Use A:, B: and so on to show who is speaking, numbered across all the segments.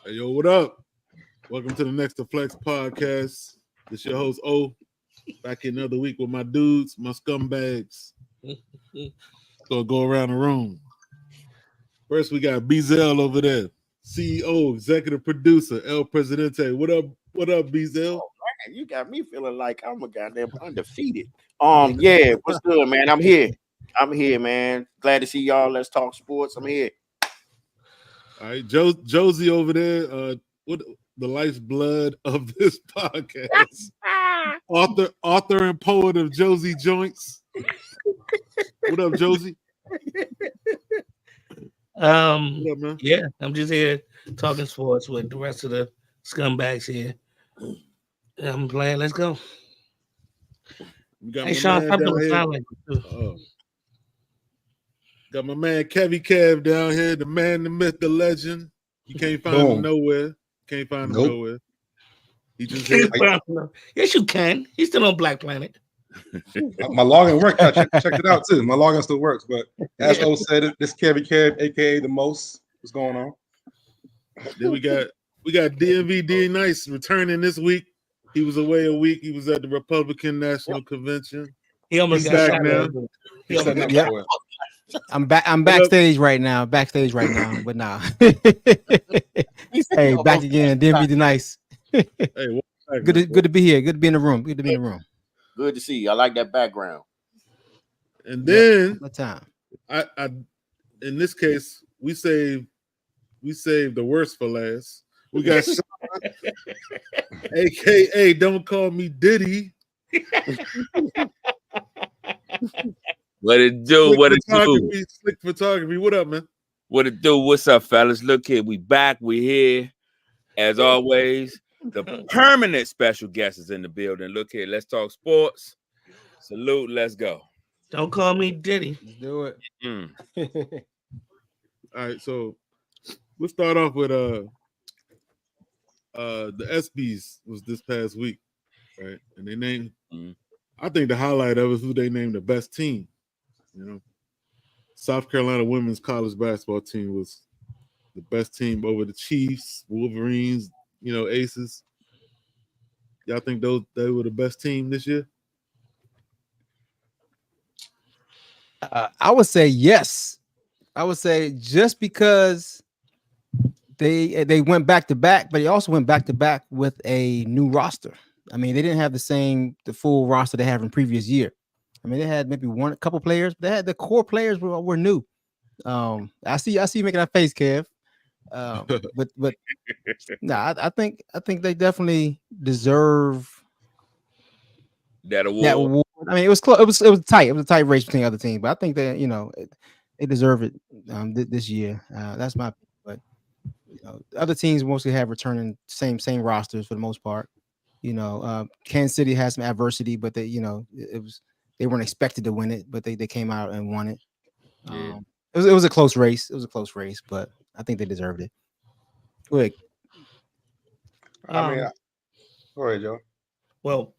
A: Hey, yo, what up? Welcome to the Next2Flex podcast. This your host, O. Back here another week with my dudes, my scumbags. Gonna go around the room. First, we got Bezel over there. CEO, executive producer, El Presidente. What up, Bezel?
B: Oh, man, you got me feeling like I'm a goddamn undefeated. Yeah, what's good, man? I'm here, man. Glad to see y'all. Let's talk sports. I'm here.
A: All right, Josie over there. What the lifeblood of this podcast? author and poet of Josie Joints. What up, Josie?
C: What up, man? Yeah, I'm just here talking sports with the rest of the scumbags here. I'm playing. Let's go.
A: Hey, Sean, stop doing silent. Got my man Kevy Kev down here, the man, the myth, the legend. You can't find him nowhere. Can't find him nowhere. He just here.
C: Yes, you can. He's still on Black Planet.
D: My login worked. I checked it out too. My login still works. But as O said, this Kevy Kev, aka the most. What's going on?
A: Then we got DMV D Nice returning this week. He was away a week. He was at the Republican National Convention.
C: He almost got
A: back now.
E: Yeah. I'm backstage right now. But nah. Hey, back again. DMV D Nice.
A: Hey,
E: good to be here. Good to be in the room. Good
B: to see you. I like that background.
A: And then
E: what time?
A: I in this case we saved the worst for last. We got Sean, aka Don't Call Me Diddy.
F: What it do?
A: Slick photography. What up, man?
F: What it do? What's up, fellas? Look here, we back. We here as always. The permanent special guest is in the building. Look here, let's talk sports. Salute, let's go.
C: Don't call me Diddy.
E: Let's do it.
A: All right, so we'll start off with the ESPYs was this past week, right? And they named I think the highlight of it is who they named the best team. You know, South Carolina women's college basketball team was the best team over the Chiefs, Wolverines, Aces. Y'all think they were the best team this year?
E: I would say yes. I would say just because they went back to back, but they also went back to back with a new roster. I mean, they didn't have the full roster they had from previous year. I mean, they had maybe a couple players. But they had the core players were new. I see you making that face, Kev. But I think they definitely deserve
F: that award.
E: I mean, it was close. It was tight. It was a tight race between the other teams, but I think that they deserve it this year. That's my. But the other teams mostly have returning same rosters for the most part. Kansas City has some adversity, but they they weren't expected to win it, but they came out and won it.
F: Yeah.
E: It was a close race. But I think they deserved it. Quick.
D: Go ahead, Joe.
C: Well,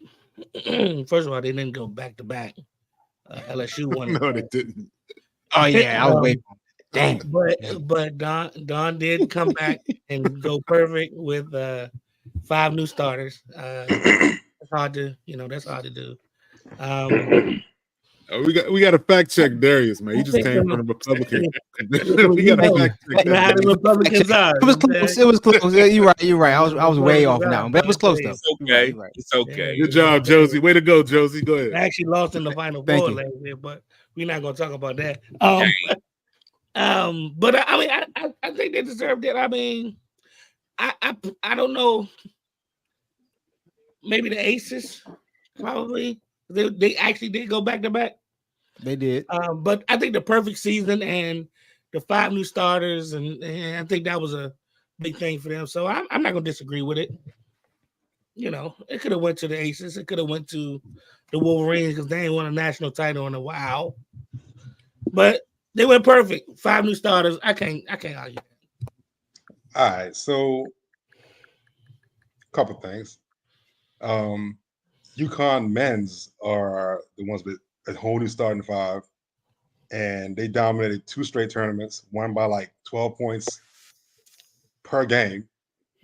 C: first of all, they didn't go back to back. LSU won.
A: No, they didn't.
E: Oh yeah, I was waiting. Dang.
C: But Don did come back and go perfect with 5 new starters. That's hard to do.
A: We got to fact check Darius, man. He just came from the Republican. We got to fact check
C: how the Republicans are.
E: It was close. It was close. You're right. I was way off now, but it was close though.
F: It's okay. It's okay.
A: Good job, Josie. Way to go, Josie. Go ahead.
C: I actually lost in the Final Four last year, but we're not going to talk about that. But I mean, I think they deserved it. I mean, I don't know. Maybe the Aces, probably. They actually did go back to back.
E: They did.
C: But I think the perfect season and the 5 new starters, and I think that was a big thing for them. So I'm not going to disagree with it. It could have went to the Aces. It could have went to the Wolverines because they ain't won a national title in a while. But they went perfect. 5 new starters. I can't argue.
D: All right. So a couple things. UConn men's are the ones with a whole new starting 5, and they dominated 2 straight tournaments, won by like 12 points per game.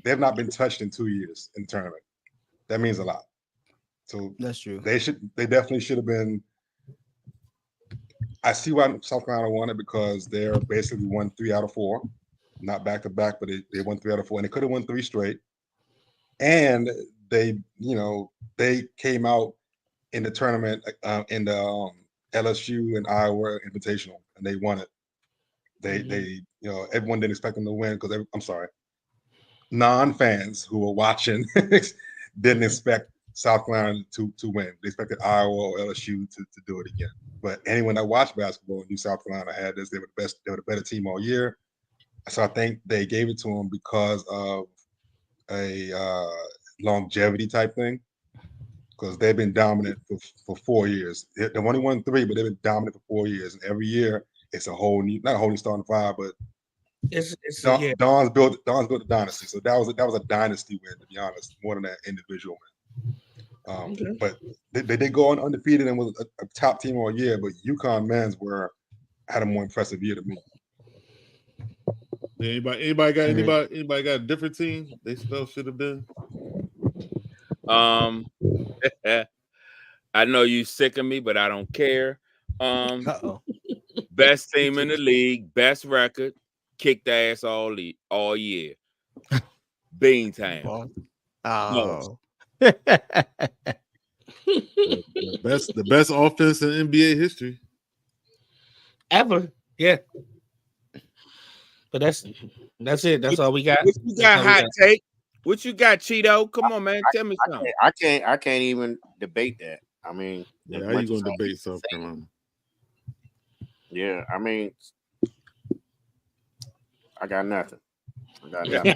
D: they've not been touched in 2 years in the tournament. That means a lot. So
E: That's true.
D: they definitely should have been. I see why South Carolina won it because they're basically won 3 out of 4, not back to back, but they won 3 out of 4, and they could have won 3 straight. And they came out in the tournament in the LSU and Iowa Invitational, and they won it. They everyone didn't expect them to win because I'm sorry, non-fans who were watching didn't expect South Carolina to win. They expected Iowa or LSU to do it again. But anyone that watched basketball knew South Carolina had this. They were the best. They were the better team all year. So I think they gave it to them because of a longevity type thing. Because they've been dominant for 4 years. They've only won 3, but they've been dominant for 4 years. And every year it's a whole new, not a whole new starting 5, but Dawn's built a dynasty. So that was a dynasty win, to be honest, more than that individual win. But they did go on undefeated and was a top team all year. But UConn men's had a more impressive year to me.
A: Anybody got a different team they still should have been?
F: I know you sick of me, but I don't care. Best team in the league, best record, kicked ass all year. Beantown.
E: Oh.
A: the best offense in NBA history
C: ever. Yeah. But that's it. That's all we got.
F: What you got, hot take? What you got, Cheeto? Come on, man. Tell me something.
B: I can't even debate that. I mean,
A: how you gonna debate South Carolina?
B: Yeah, I mean, I got nothing.
C: nothing.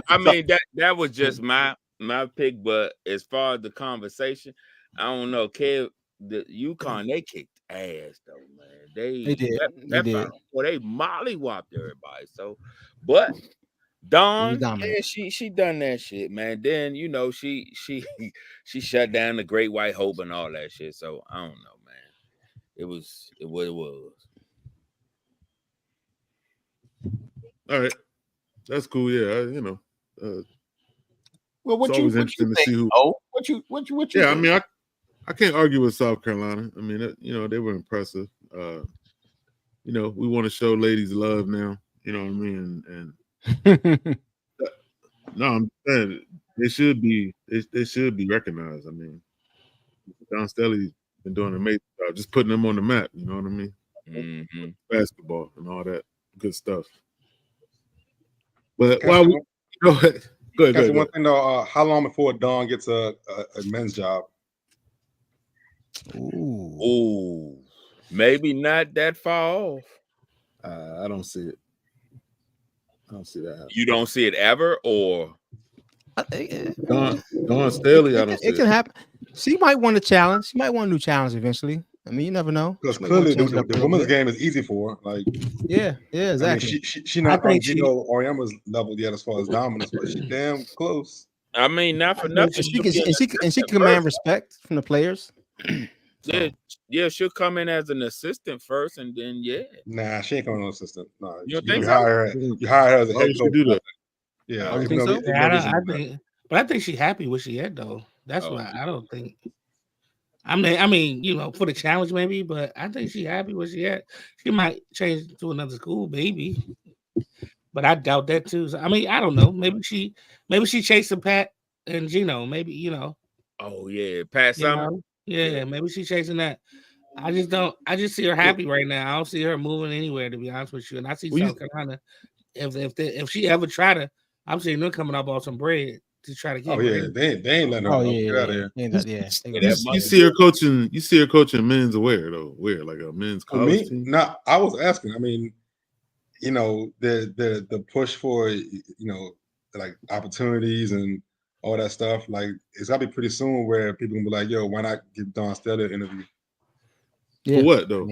F: I mean that was just my pick, but as far as the conversation, I don't know. The UConn, they kicked ass though, man. They did. They mollywopped everybody. So, but Dawn, yeah, she done that shit, man. Then she shut down the Great White Hope and all that shit. So I don't know, man. It was what it was.
A: All right, that's cool. Yeah,
B: well, what you think? What you?
A: Yeah, I mean, I can't argue with South Carolina. I mean, they were impressive. We want to show ladies love now. You know what I mean? And no, I'm saying they should be recognized. I mean, Don Stelly's been doing an amazing job, just putting them on the map. You know what I mean?
F: Mm-hmm.
A: Basketball and all that good stuff. But while we go ahead.
D: One thing though, how long before Dawn gets a men's job?
F: Ooh, maybe not that far off.
A: I don't see it. I don't see that happening.
F: You don't see it ever, or
A: Dawn Staley? I don't see it.
E: It can happen. She might want a challenge. She might want a new challenge eventually. I mean, you never know.
D: Because clearly the women's game is easy for her. Like,
E: yeah, exactly.
D: I mean, she not on Gino Auriemma's level yet as far as dominance, but she's damn close.
F: I mean, not for nothing.
E: She can command respect from the players.
F: Yeah, she'll come in as an assistant first, and then
D: Nah, she ain't coming as an assistant. No,
F: you think
D: so? You hire her as a head coach.
A: Do that.
D: Yeah,
E: I think so.
C: I think she's happy where she at though. That's why I don't think. I mean, for the challenge maybe, but I think she's happy where she at. She might change to another school, maybe, but I doubt that too. So, I mean, I don't know. Maybe she chasing Pat and Gino. Maybe
F: Oh yeah, Pat Summer.
C: Yeah, maybe she's chasing that. I just see her happy right now. I don't see her moving anywhere, to be honest with you. And I see South Carolina. If she ever try to, I'm seeing them coming up on some bread to try to get.
D: Oh yeah, they ain't letting her get out of here.
A: You see her coaching. You see her coaching men's where though? Where like a men's college team?
D: No, I was asking. I mean, the push for like opportunities and all that stuff. Like it's gotta be pretty soon where people can be like, "Yo, why not give Dawn Stelly an interview?"
A: For what though?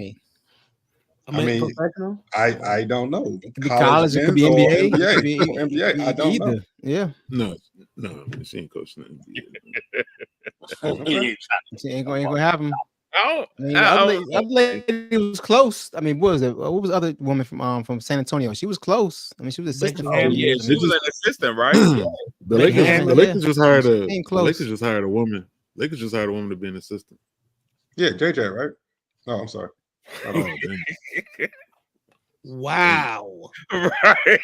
D: I mean, professional? I don't know.
E: It could be college, it could be NBA.
D: NBA. I don't know.
E: Yeah.
A: No, she ain't coaching the NBA.
E: She ain't gonna happen.
F: I
E: I
F: don't
E: mean, other lady was close. I mean, what was it? What was the other woman from San Antonio? She was close. I mean, she was assistant for a few
C: Becky
F: yeah,
E: years. I
F: she
E: mean,
F: was an assistant, right? Yeah.
A: The
C: Becky
A: Lakers,
C: Hammond,
A: the Lakers just hired
E: She
A: a
E: came
A: the
E: close.
A: Lakers just hired a woman. Lakers just hired a woman to be an assistant.
D: Yeah, JJ, right? No, I'm sorry.
A: Oh damn.
C: wow,
F: Right.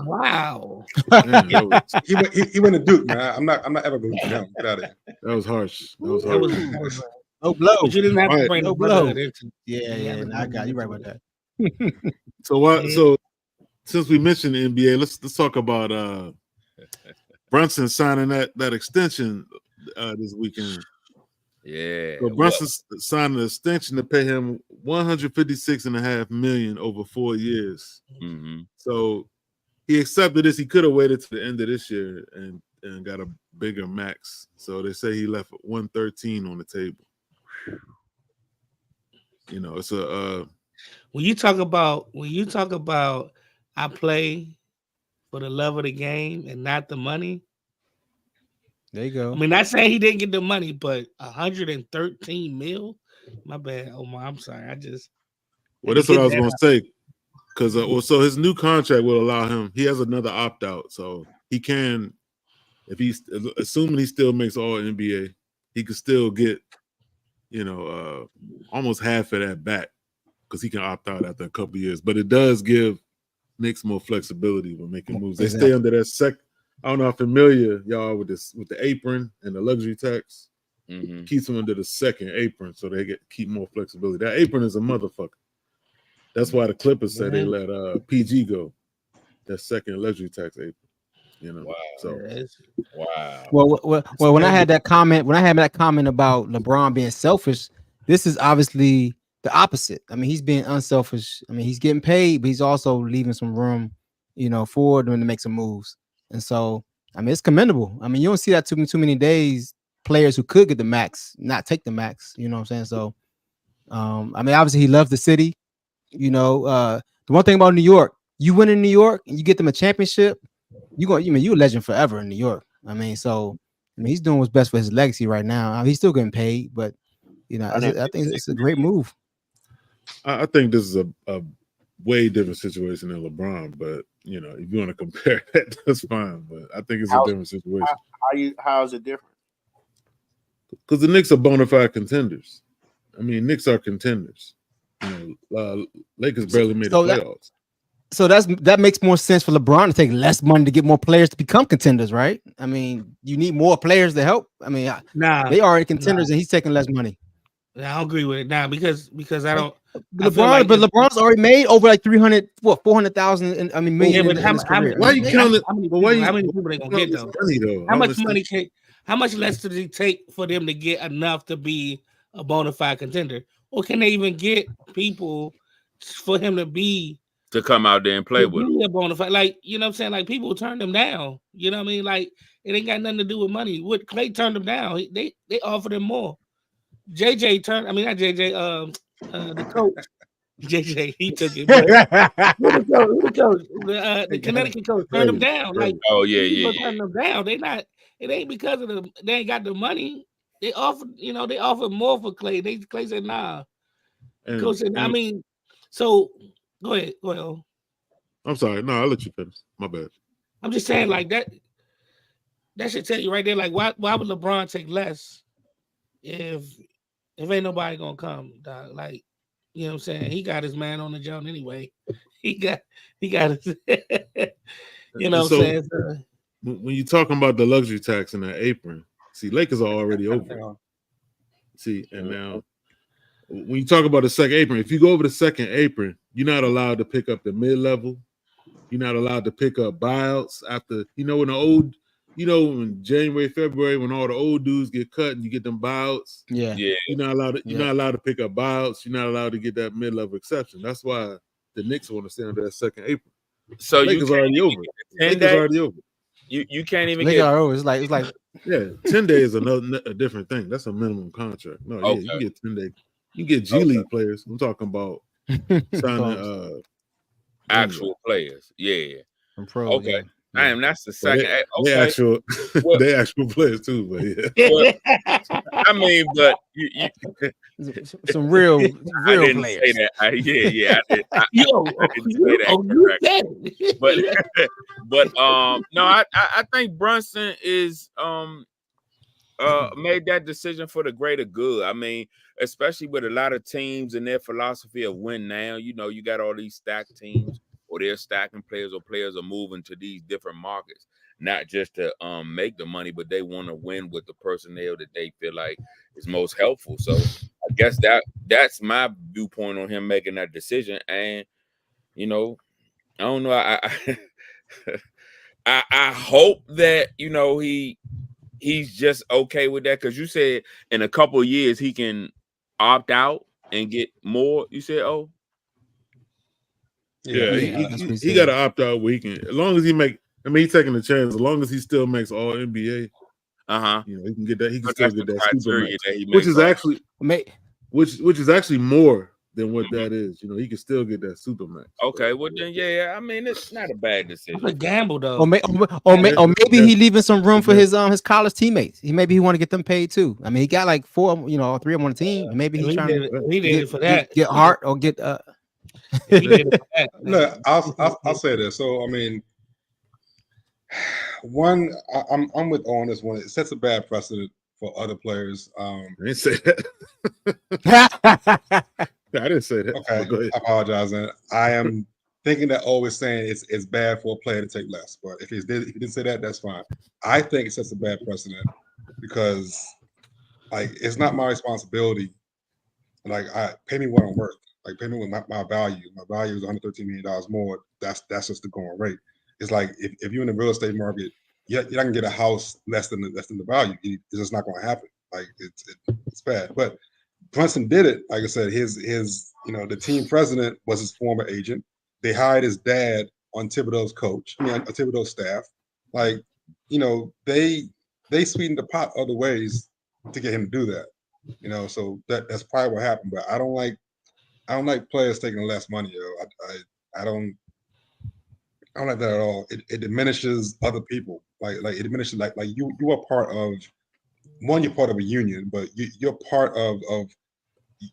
C: wow.
A: Damn,
D: He went to Duke, man. I'm not ever rooting for him. Get out of here.
A: that was harsh. That was
C: That
A: harsh.
C: was
E: No blow.
C: but you didn't have to
A: Alright,
C: bring
E: no
C: the
E: blow.
C: brotherhood into.
E: Yeah. I got you right about that.
A: So since we mentioned the NBA, let's talk about Brunson signing that extension this weekend.
F: Yeah.
A: So Brunson signed an extension to pay him $156.5 million over 4 years.
F: Mm-hmm.
A: So he accepted this. He could have waited to the end of this year and got a bigger max. So they say he left 113 on the table. You know, it's a
C: When you talk about I play for the love of the game and not the money.
E: There you go.
C: I mean, not saying he didn't get the money, but 113 mil. My bad. Oh my, I'm sorry.
A: well, that's what I was going to say. Because so his new contract will allow him. He has another opt out, so he can, if he's assuming he still makes all NBA, he could still get, almost half of that back because he can opt out after a couple years. But it does give Knicks more flexibility when making moves. They stay under that I don't know how familiar y'all are with the apron and the luxury tax.
F: Mm-hmm.
A: Keeps them under the second apron, so they keep more flexibility. That apron is a motherfucker. That's why the Clippers say they let PG go. That second luxury tax apron.
F: Wow.
A: So
F: wow.
E: Well, when I had that comment about LeBron being selfish, this is obviously the opposite. I mean, he's being unselfish. I mean, he's getting paid, but he's also leaving some room, for them to make some moves. And so, I mean, it's commendable. I mean, you don't see that too many days. Players who could get the max, not take the max. You know what I'm saying? So, I mean, obviously he loves the city. The one thing about New York, you win in New York and you get them a championship, you're a legend forever in New York. I mean, he's doing what's best for his legacy right now. I mean, he's still getting paid, but I think it's a great move.
A: I think this is a way different situation than LeBron, but if you want to compare that, that's fine. But I think it's a different situation.
B: How is it different?
A: Because the Knicks are bona fide contenders. I mean, Knicks are contenders. Lakers barely made the playoffs.
E: So that makes more sense for LeBron to take less money to get more players to become contenders, right? I mean, you need more players to help. I mean, they are contenders and he's taking less money.
C: I don't agree with it now because I don't.
E: LeBron's already made over like 400,000. I mean, million.
C: Yeah, but
A: why you counting?
C: How many people they gonna get though? How much money? How much less does it take for them to get enough to be a bona fide contender, or can they even get people for him to
F: come out there and play with him?
C: A bona fide, like what I'm saying, like people turn them down. You know what I mean? Like it ain't got nothing to do with money. What Clay turned them down. They offered him more. JJ turned. I mean, not JJ. The coach. JJ, he took it. The coach, the Connecticut coach turned them down. Like, turned them down. It ain't because of they ain't got the money. They offered, they offered more for Clay. Clay said, nah. Coach said, I mean, so go ahead.
A: I'm sorry. No, I'll let you finish. My bad.
C: I'm just saying, like that should tell you right there, like, why would LeBron take less if ain't nobody gonna come, dog? Like, you know what I'm saying? He got his man on the joint anyway. He got his what I'm saying? So,
A: when you're talking about the luxury tax and that apron, see, Lakers are already over. See, and now when you talk about the second apron, if you go over the second apron, you're not allowed to pick up the mid-level. You're not allowed to pick up buyouts after, in January, February, when all the old dudes get cut and you get them buyouts.
E: Yeah.
A: You're not allowed to pick up buyouts. You're not allowed to get that mid-level exception. That's why the Knicks want to stay under that second apron.
F: So
A: Lakers already over. Lakers already over.
F: You can't even
E: get over. It's like
A: 10 days is a different thing. That's a minimum contract. No, okay. You get 10 days. You get G League players. I'm talking about signing
F: actual players. Yeah.
E: From pro.
F: Okay.
E: Yeah.
F: Damn, that's the
A: But
F: second.
A: they
F: Okay.
A: actual,
F: Well-
A: they actual players too. But yeah,
F: I mean, but you
E: Some real
F: I didn't
E: players.
F: say that. I didn't say that
C: You
F: correctly.
C: said it.
F: But no, I think Brunson is made that decision for the greater good. I mean, especially with a lot of teams and their philosophy of win now. You know, you got all these stacked teams, or they're stacking players, or players are moving to these different markets, not just to make the money, but they want to win with the personnel that they feel like is most helpful. So I guess that's my viewpoint on him making that decision. And you know, I don't know. I hope that he's just okay with that, because you said in a couple of years he can opt out and get more. You said, oh,
A: yeah,
E: that's what
A: he got to opt out where he can, as long as he make. I mean, he's taking a chance. As long as he still makes all NBA,
F: uh-huh.
A: he can get that. He can
F: But
A: still
F: that's
A: get
F: the
A: that super
F: criteria
A: max,
F: that he
A: which
F: makes
A: is
F: all-
A: actually which is actually more than what that is. He can still get that super max.
F: Okay, well then, yeah. I mean, it's not a bad
C: It's a
F: decision.
C: gamble, though.
E: Or maybe he leaving some room for his college teammates. Maybe he want to get them paid too. I mean, he got like 4, 3 of them on the team. And maybe he's trying to
C: he did it for that.
E: get Hart or get
C: He did it for that.
D: Look, I'll say this. So I mean, one, I'm with on this one. It sets a bad precedent for other players.
A: I didn't say that. I didn't say that.
D: Okay,
A: Go ahead.
D: I apologize. And I am thinking that always saying it's bad for a player to take less. But if he didn't say that, that's fine. I think it sets a bad precedent because, like, it's not my responsibility. Like, pay me what I'm worth. Like, pay me with my value. My value is $113 million more. That's just the going rate. It's like if you're in the real estate market, you're not gonna get a house less than the value. It's just not going to happen. Like, it's bad. But Brunson did it. Like I said, his the team president was his former agent. They hired his dad on Thibodeau's Thibodeau's staff. Like, they sweetened the pot other ways to get him to do that. So that's probably what happened. But I don't like players taking less money. I don't like that at all. It diminishes other people. Like it diminishes like you are part of one. You're part of a union, but you're part of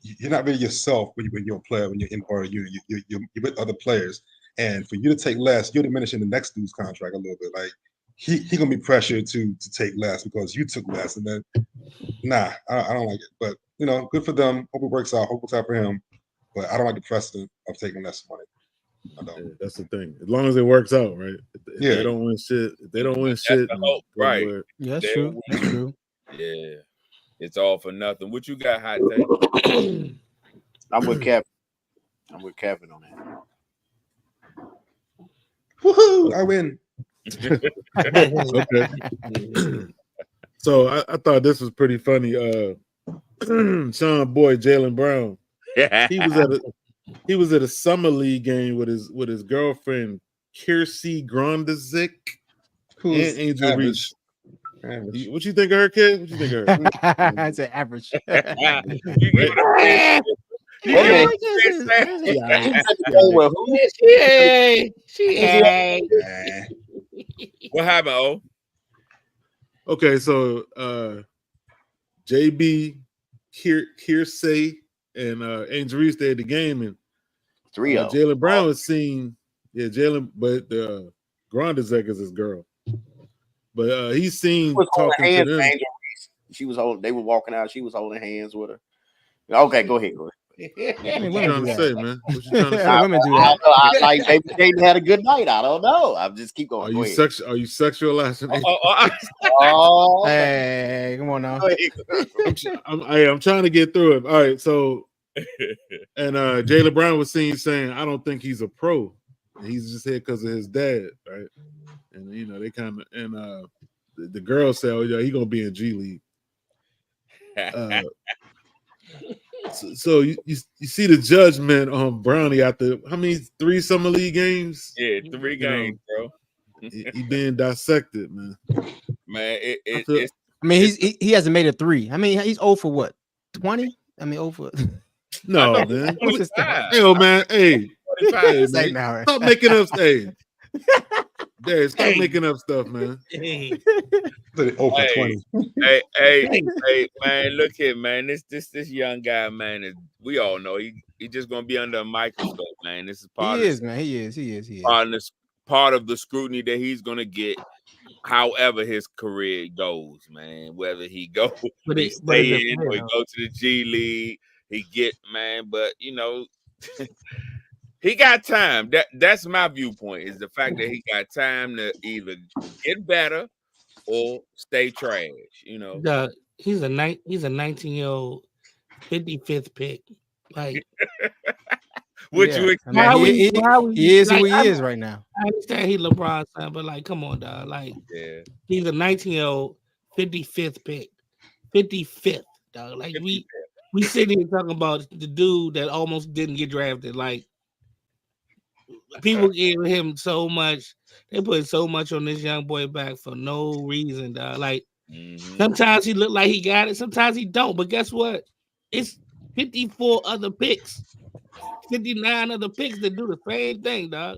D: you're not really yourself when you're a player, when you're in part of a union. You're with other players, and for you to take less, you're diminishing the next dude's contract a little bit. Like he gonna be pressured to take less because you took less, and then I don't like it. But good for them. Hope it works out. Hope it works out for him. But I don't like the precedent of taking less money. I don't.
A: Yeah, that's the thing. As long as it works out, right? If
D: Yeah.
A: they don't win shit. If they don't win
F: That's
A: shit,
F: the hope, right?
E: Yeah, that's
F: They
E: true.
F: win.
E: That's true.
F: Yeah, it's all for nothing. What you got, Hot Take?
B: I'm with Kevin. I'm with Kevin on that.
D: Woohoo! I win.
A: Okay. So I thought this was pretty funny. Sean Boyd, Jaylen Brown. He was at a summer league game with his girlfriend Kiersey Grondazik and Angel Reese. What you think of her, kid? What you think of her?
E: That's an average.
F: You give it a What happened, O?
A: Okay, so JB, Kiersey, and Angel Reese, they at the game, and
B: 3-0.
A: Jaylen Brown was seen. Yeah, Jaylen, but Grondazik is his girl. But he's seen talking to them.
B: She was holding. They were walking out. She was holding hands with her. Okay, go ahead.
A: What you trying to say, man? What you trying to say?
E: Women do that.
B: I like maybe they had a good night. I don't know. I'm just keep going.
A: Are you sexualizing?
B: Oh,
E: Hey, come on now.
A: I'm trying to get through it. All right, so and Jaylen Brown was seen saying, "I don't think he's a pro. He's just here because of his dad, right?" And they kind of the girl said, "Oh yeah, he gonna be in G League." So you see the judgment on Brownie after how many 3 summer league games?
F: Yeah, 3 games, bro.
A: He being dissected, man.
F: Man,
A: it's
E: I mean, he hasn't made a 3. I mean, he's 0 for what? 20? I mean, 0 for
A: no, man.
E: What's his
A: Hey, man. Hey, man.
E: now,
A: Stop making up. Hey, Dad, stop
C: Hey.
A: making up stuff, man.
C: Hey,
D: Oh for
F: Hey.
D: 20.
F: Hey, man, look here, man. This young guy, man, we all know he just gonna be under a microscope, man. This is
E: He is, man. He is.
F: part of the scrutiny that he's gonna get. However, his career goes, man. Whether he stay in or he go to the G League, he get man. But you know, he got time. That's my viewpoint. Is the fact that he got time to either get better or stay trash. You know,
C: he's a 19-year-old 55th pick. Like,
F: what you expect?
C: How
E: he is
C: like,
E: who he is right now.
C: I understand he LeBron's son, but like, come on, dog. Like, he's a 19-year-old 55th pick. 55th, dog. Like, we sitting here talking about the dude that almost didn't get drafted. Like, people gave him so much. They put so much on this young boy back for no reason, dog. Like, sometimes he look like he got it, sometimes he don't. But guess what? It's 54 other picks, 59 other picks that do the same thing, dog.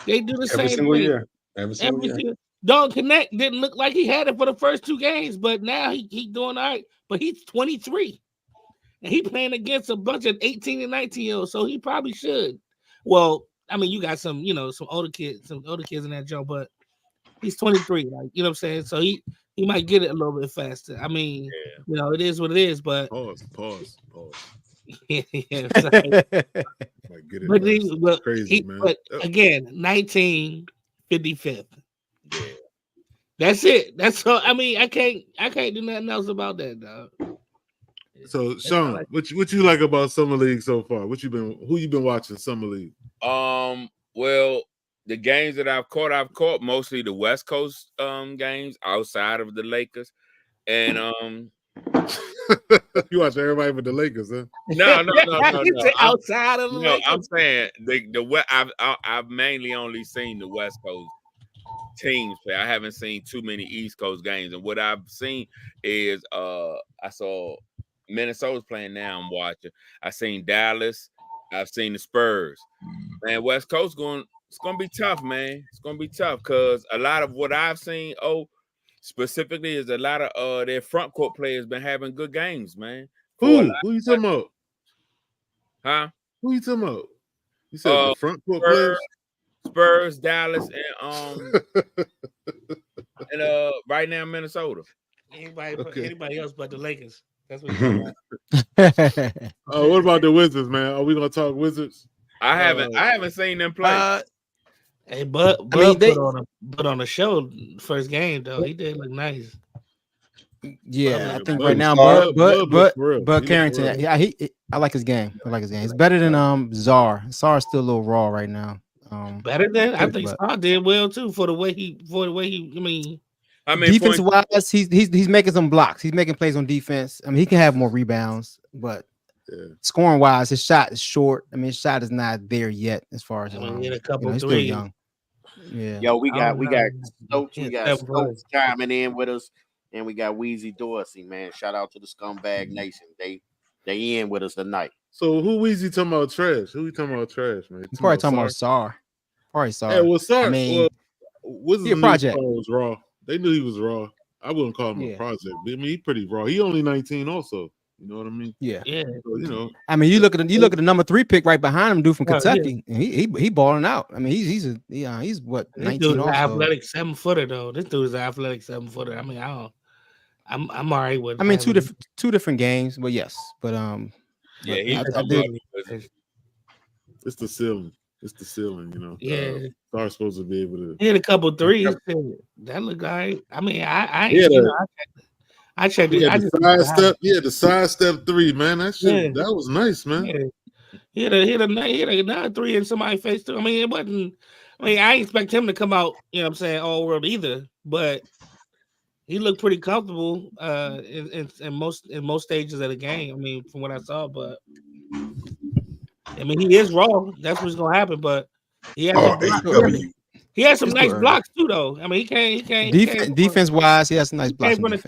C: They do the
D: Every
C: same
D: single
C: thing.
D: year. Every single year.
C: Dog Connect didn't look like he had it for the first 2 games, but now he doing all right. But he's 23. And he playing against a bunch of 18 and 19-year-olds, so he probably should. Well, I mean, you got some older kids in that joint, but he's 23, like, you know what I'm saying? So he might get it a little bit faster. I mean, it is what it is, but
A: Pause.
C: yeah, so,
A: Might get it
C: but
A: crazy, man.
C: But again, 1955th. Yeah. That's it. That's all. I mean, I can't do nothing else about that, dog.
A: So, Sean, what you like about Summer League so far? Who you been watching Summer League?
F: Well, the games that I've caught mostly the West Coast games outside of the Lakers. And
A: you watch everybody but the Lakers, huh?
F: No.
C: Outside of the Lakers.
F: I'm saying I've mainly only seen the West Coast teams play. I haven't seen too many East Coast games. And what I've seen is I saw Minnesota's playing now. I'm watching. I've seen Dallas. I've seen the Spurs. Man, West Coast it's gonna be tough, man. It's gonna be tough because a lot of what I've seen, specifically, is a lot of their front court players been having good games, man.
A: Who you talking about?
F: Huh?
A: Who you talking about? You said the front court players?
F: Spurs, Dallas, and right now Minnesota.
C: Anybody else but the Lakers? That's what
A: what about the Wizards, man? Are we gonna talk Wizards?
F: I haven't seen them play.
C: Hey, Bud put on a show first game though. He did look nice.
E: Yeah, I think right now, Bud Carrington. Yeah, I like his game. It's better than Czar. Czar's still a little raw right now.
C: Better than I think Czar did well too for the way he.
E: I mean, defense wise, he's making some blocks. He's making plays on defense. I mean, he can have more rebounds, but scoring wise, his shot is short. I mean, his shot is not there yet as far as
C: hit a couple
E: he's
C: threes.
E: still young. Yeah.
B: Yo, we got Stokes chiming in with us, and we got Weezy Dorsey, man. Shout out to the Scumbag Nation. They in with us tonight.
A: So who Weezy talking about trash? Who you talking about trash, man?
E: He's probably talking about Czar. Probably Czar.
A: Hey, well, Czar.
E: I mean,
A: Wizards
E: a project.
A: Was raw. They knew he was raw. I wouldn't call him a project. But I mean, he's pretty raw. He only 19 also. You know what I mean?
C: Yeah.
A: So,
E: I mean, you look at the number 3 pick right behind him, dude from Kentucky, and he balling out. I mean, he's what, 19
C: dude is
E: also.
C: athletic 7-footer though. This dude is an athletic 7-footer. I mean, I'm all right with.
E: I mean, two different games, but yes, but
A: it's the ceiling. It's the ceiling, you know.
C: Yeah,
A: Star's supposed to be able to
C: hit a couple threes. That looked like. I mean, I checked it.
A: The sidestep 3, man. That shit, that was nice, man.
C: Yeah. Hit another 3 in somebody's face too. I mean, it wasn't. I mean, I didn't expect him to come out, you know what I'm saying, all world either, but he looked pretty comfortable in most stages of the game. I mean, from what I saw, but I mean, he is raw. That's what's gonna happen. But he has some nice blocks too, though. I mean, he can't.
E: Defense wise, he has some nice blocks.
C: He came from the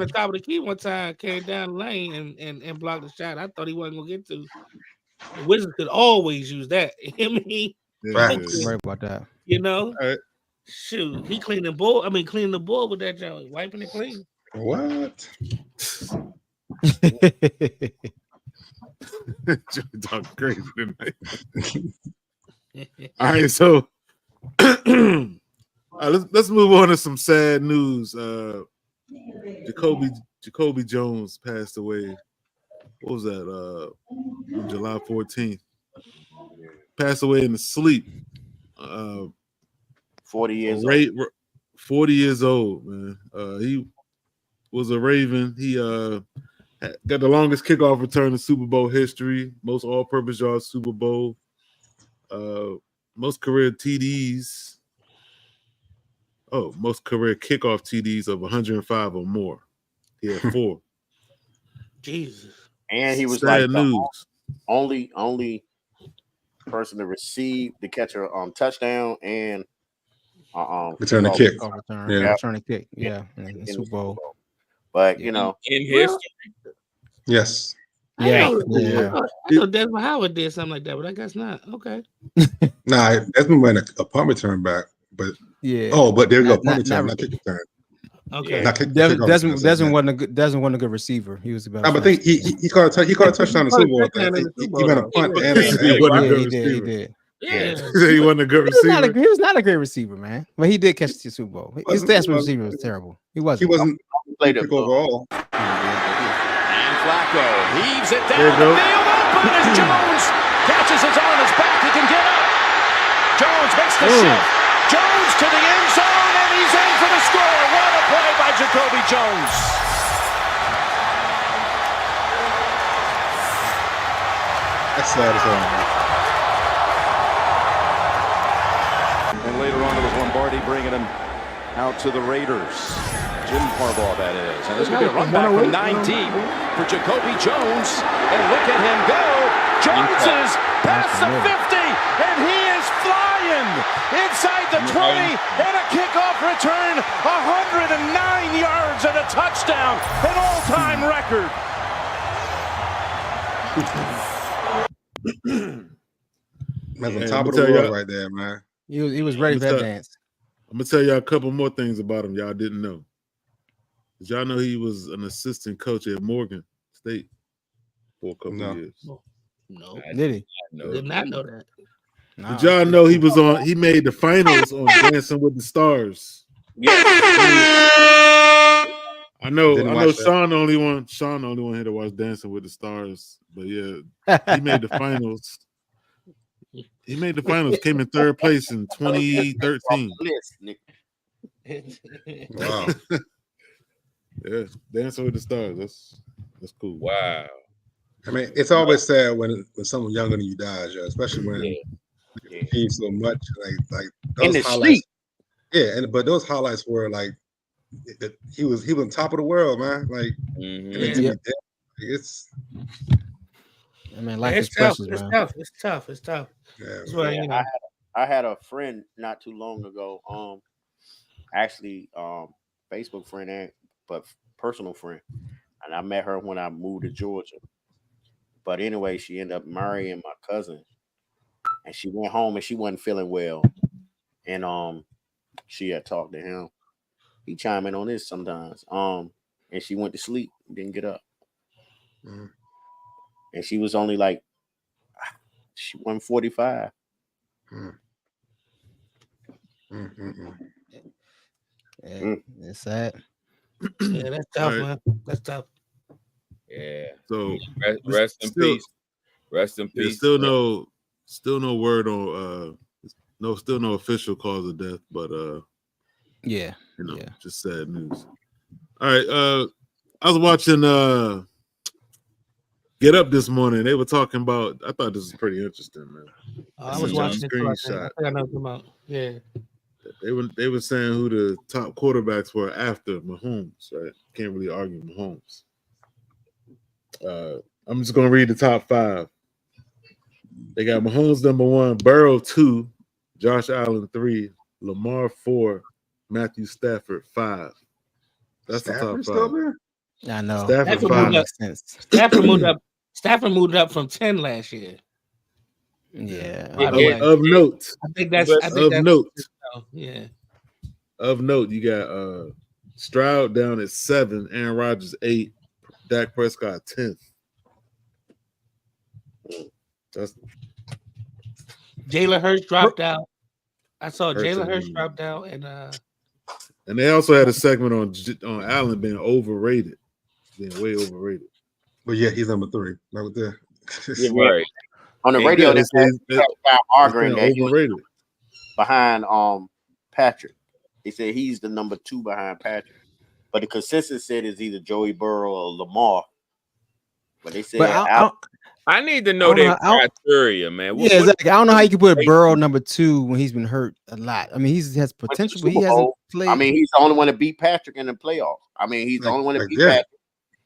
C: top of the key one time, came down the lane and blocked the shot. I thought he wasn't gonna get to. The Wizards could always use that. I mean,
E: right about that.
C: You know.
A: All right.
C: Shoot, he cleaned the board. I mean, cleaning the board with that joint, wiping it clean.
D: What?
A: Talking crazy tonight. All right, so let's move on to some sad news. Jacoby Jones passed away. What was that? On July 14th. Passed away in his sleep.
B: 40 years old.
A: 40 years old, man. He was a Raven. He got the longest kickoff return in Super Bowl history, most all-purpose yards Super Bowl, most career TDs. Oh, most career kickoff TDs of 105 or more. He had 4.
C: Jesus.
B: And he was
A: sad
B: like
A: news.
B: only person to receive the catcher touchdown and
D: return the kick.
E: Return the kick. Yeah, in Super Bowl.
B: But you know,
F: in history.
D: Yes.
C: I know Desmond Howard did something like that, but I guess not. Okay.
D: Nah, Desmond went a punt return back, but but there you go, punt return, not kick return.
C: Okay.
E: Desmond wasn't a good receiver. He was the best.
D: I think he caught a touchdown in the Super Bowl. He ran a punt and
E: he did.
C: Yeah.
A: He wasn't a good receiver.
E: He was not a great receiver, man. But he did catch the Super Bowl. His stats receiver was terrible. He wasn't
B: played it
D: overall.
G: And Flacco heaves it down the field. Open as Jones catches his on his back. He can get up. Jones makes the shift. Jones to the end zone, and he's in for the score. What a play by Jacoby Jones.
D: That's sad as hell.
G: And later on, it was Lombardi bringing him out to the Raiders. Jim Harbaugh, that is. And there's going to be a run back from 9 deep for Jacoby Jones. And look at him go. Jones is past the 50, and he is flying inside the 20, and a kickoff return, 109 yards and a touchdown, an all-time record.
D: That's on top of the world right there, man.
E: He was ready for that dance.
A: I'm gonna tell y'all a couple more things about him y'all didn't know. Did y'all know he was an assistant coach at Morgan State for a couple of years?
C: No.
E: Did he?
C: Did not know that.
E: No.
A: Did y'all know he made the finals on Dancing with the Stars?
B: Yeah.
A: I know Sean the only one here to watch Dancing with the Stars, but yeah, he made the finals. He made the finals, came in 3rd place in 2013.
D: Wow.
A: Yeah, Dancing with the Stars. That's cool.
F: Wow.
D: I mean, it's always sad when someone younger than you dies, especially when you achieve so much. Like those highlights. Yeah, but those highlights were like he was on top of the world, man. Like it's.
E: I mean, life is precious, man.
C: It's tough.
B: Yeah, I had a friend not too long ago. Actually, Facebook friend but personal friend, and I met her when I moved to Georgia. But anyway, she ended up marrying my cousin, and she went home and she wasn't feeling well, and she had talked to him. He chimed in on this sometimes. And she went to sleep, didn't get up. Mm-hmm. And she was only like, she won 45.
E: It's sad.
C: Yeah, that's tough, man. That's tough.
F: Yeah.
A: So
F: rest in peace. Rest in peace.
A: Still no word on still no official cause of death, but just sad news. All right. I was watching Get Up this morning. They were talking about. I thought this was pretty interesting, man.
C: I was watching it. I know about. Yeah.
A: They were saying who the top quarterbacks were after Mahomes. Right? Can't really argue Mahomes. I'm just gonna read the top 5. They got Mahomes number 1, Burrow 2, Josh Allen 3, Lamar 4, Matthew Stafford 5. That's
D: Stafford
A: the top 5.
E: I know.
A: Stafford 5.
C: Stafford moved up from 10 last year.
E: Yeah.
A: Of note.
C: I think that's
A: note.
C: Yeah.
A: of note, you got Stroud down at 7, Aaron Rodgers 8, Dak Prescott 10th. That's
C: Jalen Hurts dropped out. I saw Jalen Hurts dropped out,
A: and they also had a segment on Allen being overrated, being way overrated.
D: But yeah, he's number 3. Right there.
F: Yeah, right.
B: On the radio, they said arguing that
A: overrated
B: behind Patrick. They said he's the number 2 behind Patrick. But the consensus said it's either Joey Burrow or Lamar. But they said
F: I need to know their criteria, man.
E: Yeah, exactly. I don't know how you can put Burrow number 2 when he's been hurt a lot. I mean, he has potential, but he hasn't played.
B: I mean, he's the only one to beat Patrick in the playoffs. I mean, he's the only one to beat Patrick.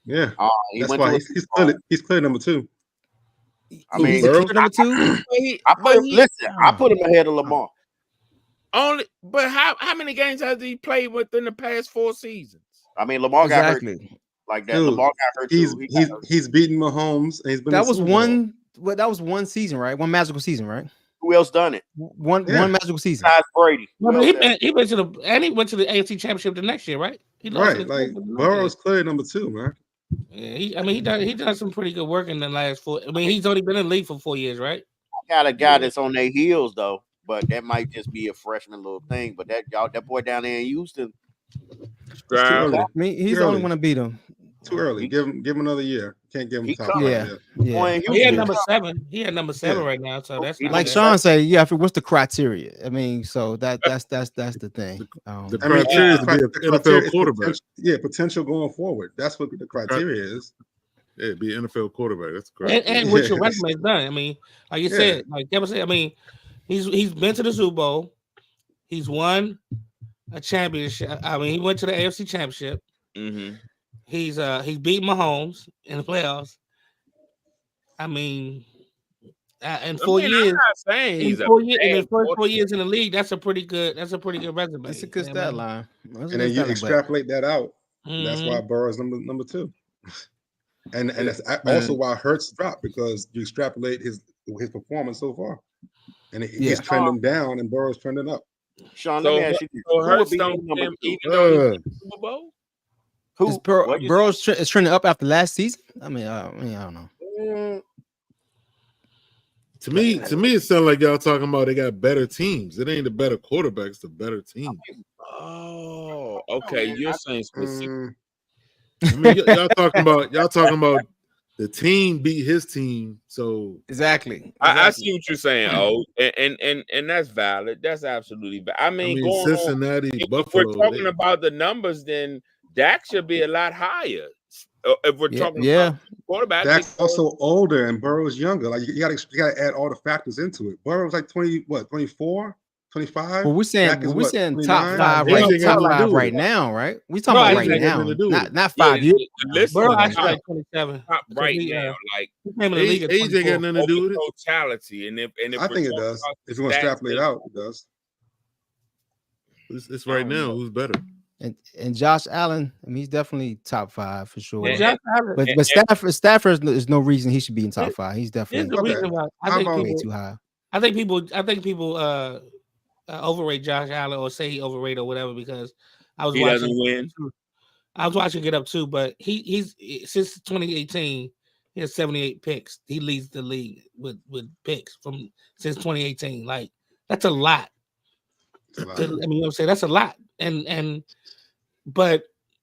D: Yeah, that's why he's clear number 2.
B: I mean,
E: he's number 2.
B: I put him ahead of Lamar.
F: Only, but how many games has he played within the past 4 seasons?
B: I mean, Lamar got hurt like that.
D: Dude,
B: Lamar got hurt too.
D: He's beaten Mahomes. And he's been
E: that was one. Well, that was one season, right? One magical season, right?
B: Who else done it?
E: One magical season.
B: Besides Brady.
C: He went to the AFC Championship the next year, right?
D: Right, like Burrow's clear number 2, man.
C: Yeah, he done some pretty good work in the last 4. I mean, he's only been in the league for 4 years, right?
B: I got a guy that's on their heels though, but that might just be a freshman little thing. But that boy down there in Houston,
E: I mean, he's the only one to beat him.
D: Too early. Give him another year. Can't give him top.
E: Yeah.
C: He had number 7. He had number 7 right now. So that's
E: like Sean said. Yeah, what's the criteria? I mean, so that's the thing.
A: The criteria is to be an NFL quarterback.
D: Potential going forward. That's what the criteria is.
A: Yeah, be an NFL quarterback. That's correct.
C: And what your resume done. I mean, like you said, like Kevin said. I mean, he's been to the Super Bowl. He's won a championship. I mean, he went to the AFC Championship.
F: Mm-hmm.
C: He's beat Mahomes in the playoffs. I mean, in 4 years,
F: I'm not saying he's
C: in the first 4 years in the league. That's a pretty good resume.
E: That's a good stat line.
D: And then you extrapolate that out. Mm-hmm. That's why Burrow's number 2. And that's also why Hurts dropped, because you extrapolate his performance so far, and he's trending down, and Burrow's trending up.
B: Sean, let me ask you this:
F: so Hurts don't number 2? Super Bowl?
E: Burrow's is trending up after last season. I mean, I don't know.
A: To me, it sounds like y'all talking about they got better teams. It ain't the better quarterbacks, the better team.
F: Oh, okay. You're saying specific.
A: I mean, y'all talking about the team beat his team. So
E: exactly.
F: I see what you're saying. And that's valid. That's absolutely valid. I mean
A: Cincinnati, Buffalo.
F: If we're talking about the numbers, then Dak should be a lot higher. If we're talking about quarterback,
D: Dak's also older and Burrow's younger. Like you gotta add all the factors into it. Burrow's like 24, 25.
E: Well, we're saying top 5 right now, right? We talking about right now, not 5 years.
C: Burrow actually like 27
F: right now. Like
A: age ain't got nothing to do with it.
F: Totality, and if
D: I think it does. If you want to extrapolate out, it does.
A: It's right now. Who's better?
E: And Josh Allen, I mean, he's definitely top 5 for sure.
C: Yeah,
E: but Stafford, there's no reason he should be in top 5. He's definitely
C: way
E: too high.
C: I think people overrate Josh Allen or say he overrated or whatever, because I was watching Get Up too, but he's since 2018 he has 78 picks. He leads the league with picks since 2018. Like that's a lot. I mean, I'm saying that's a lot. But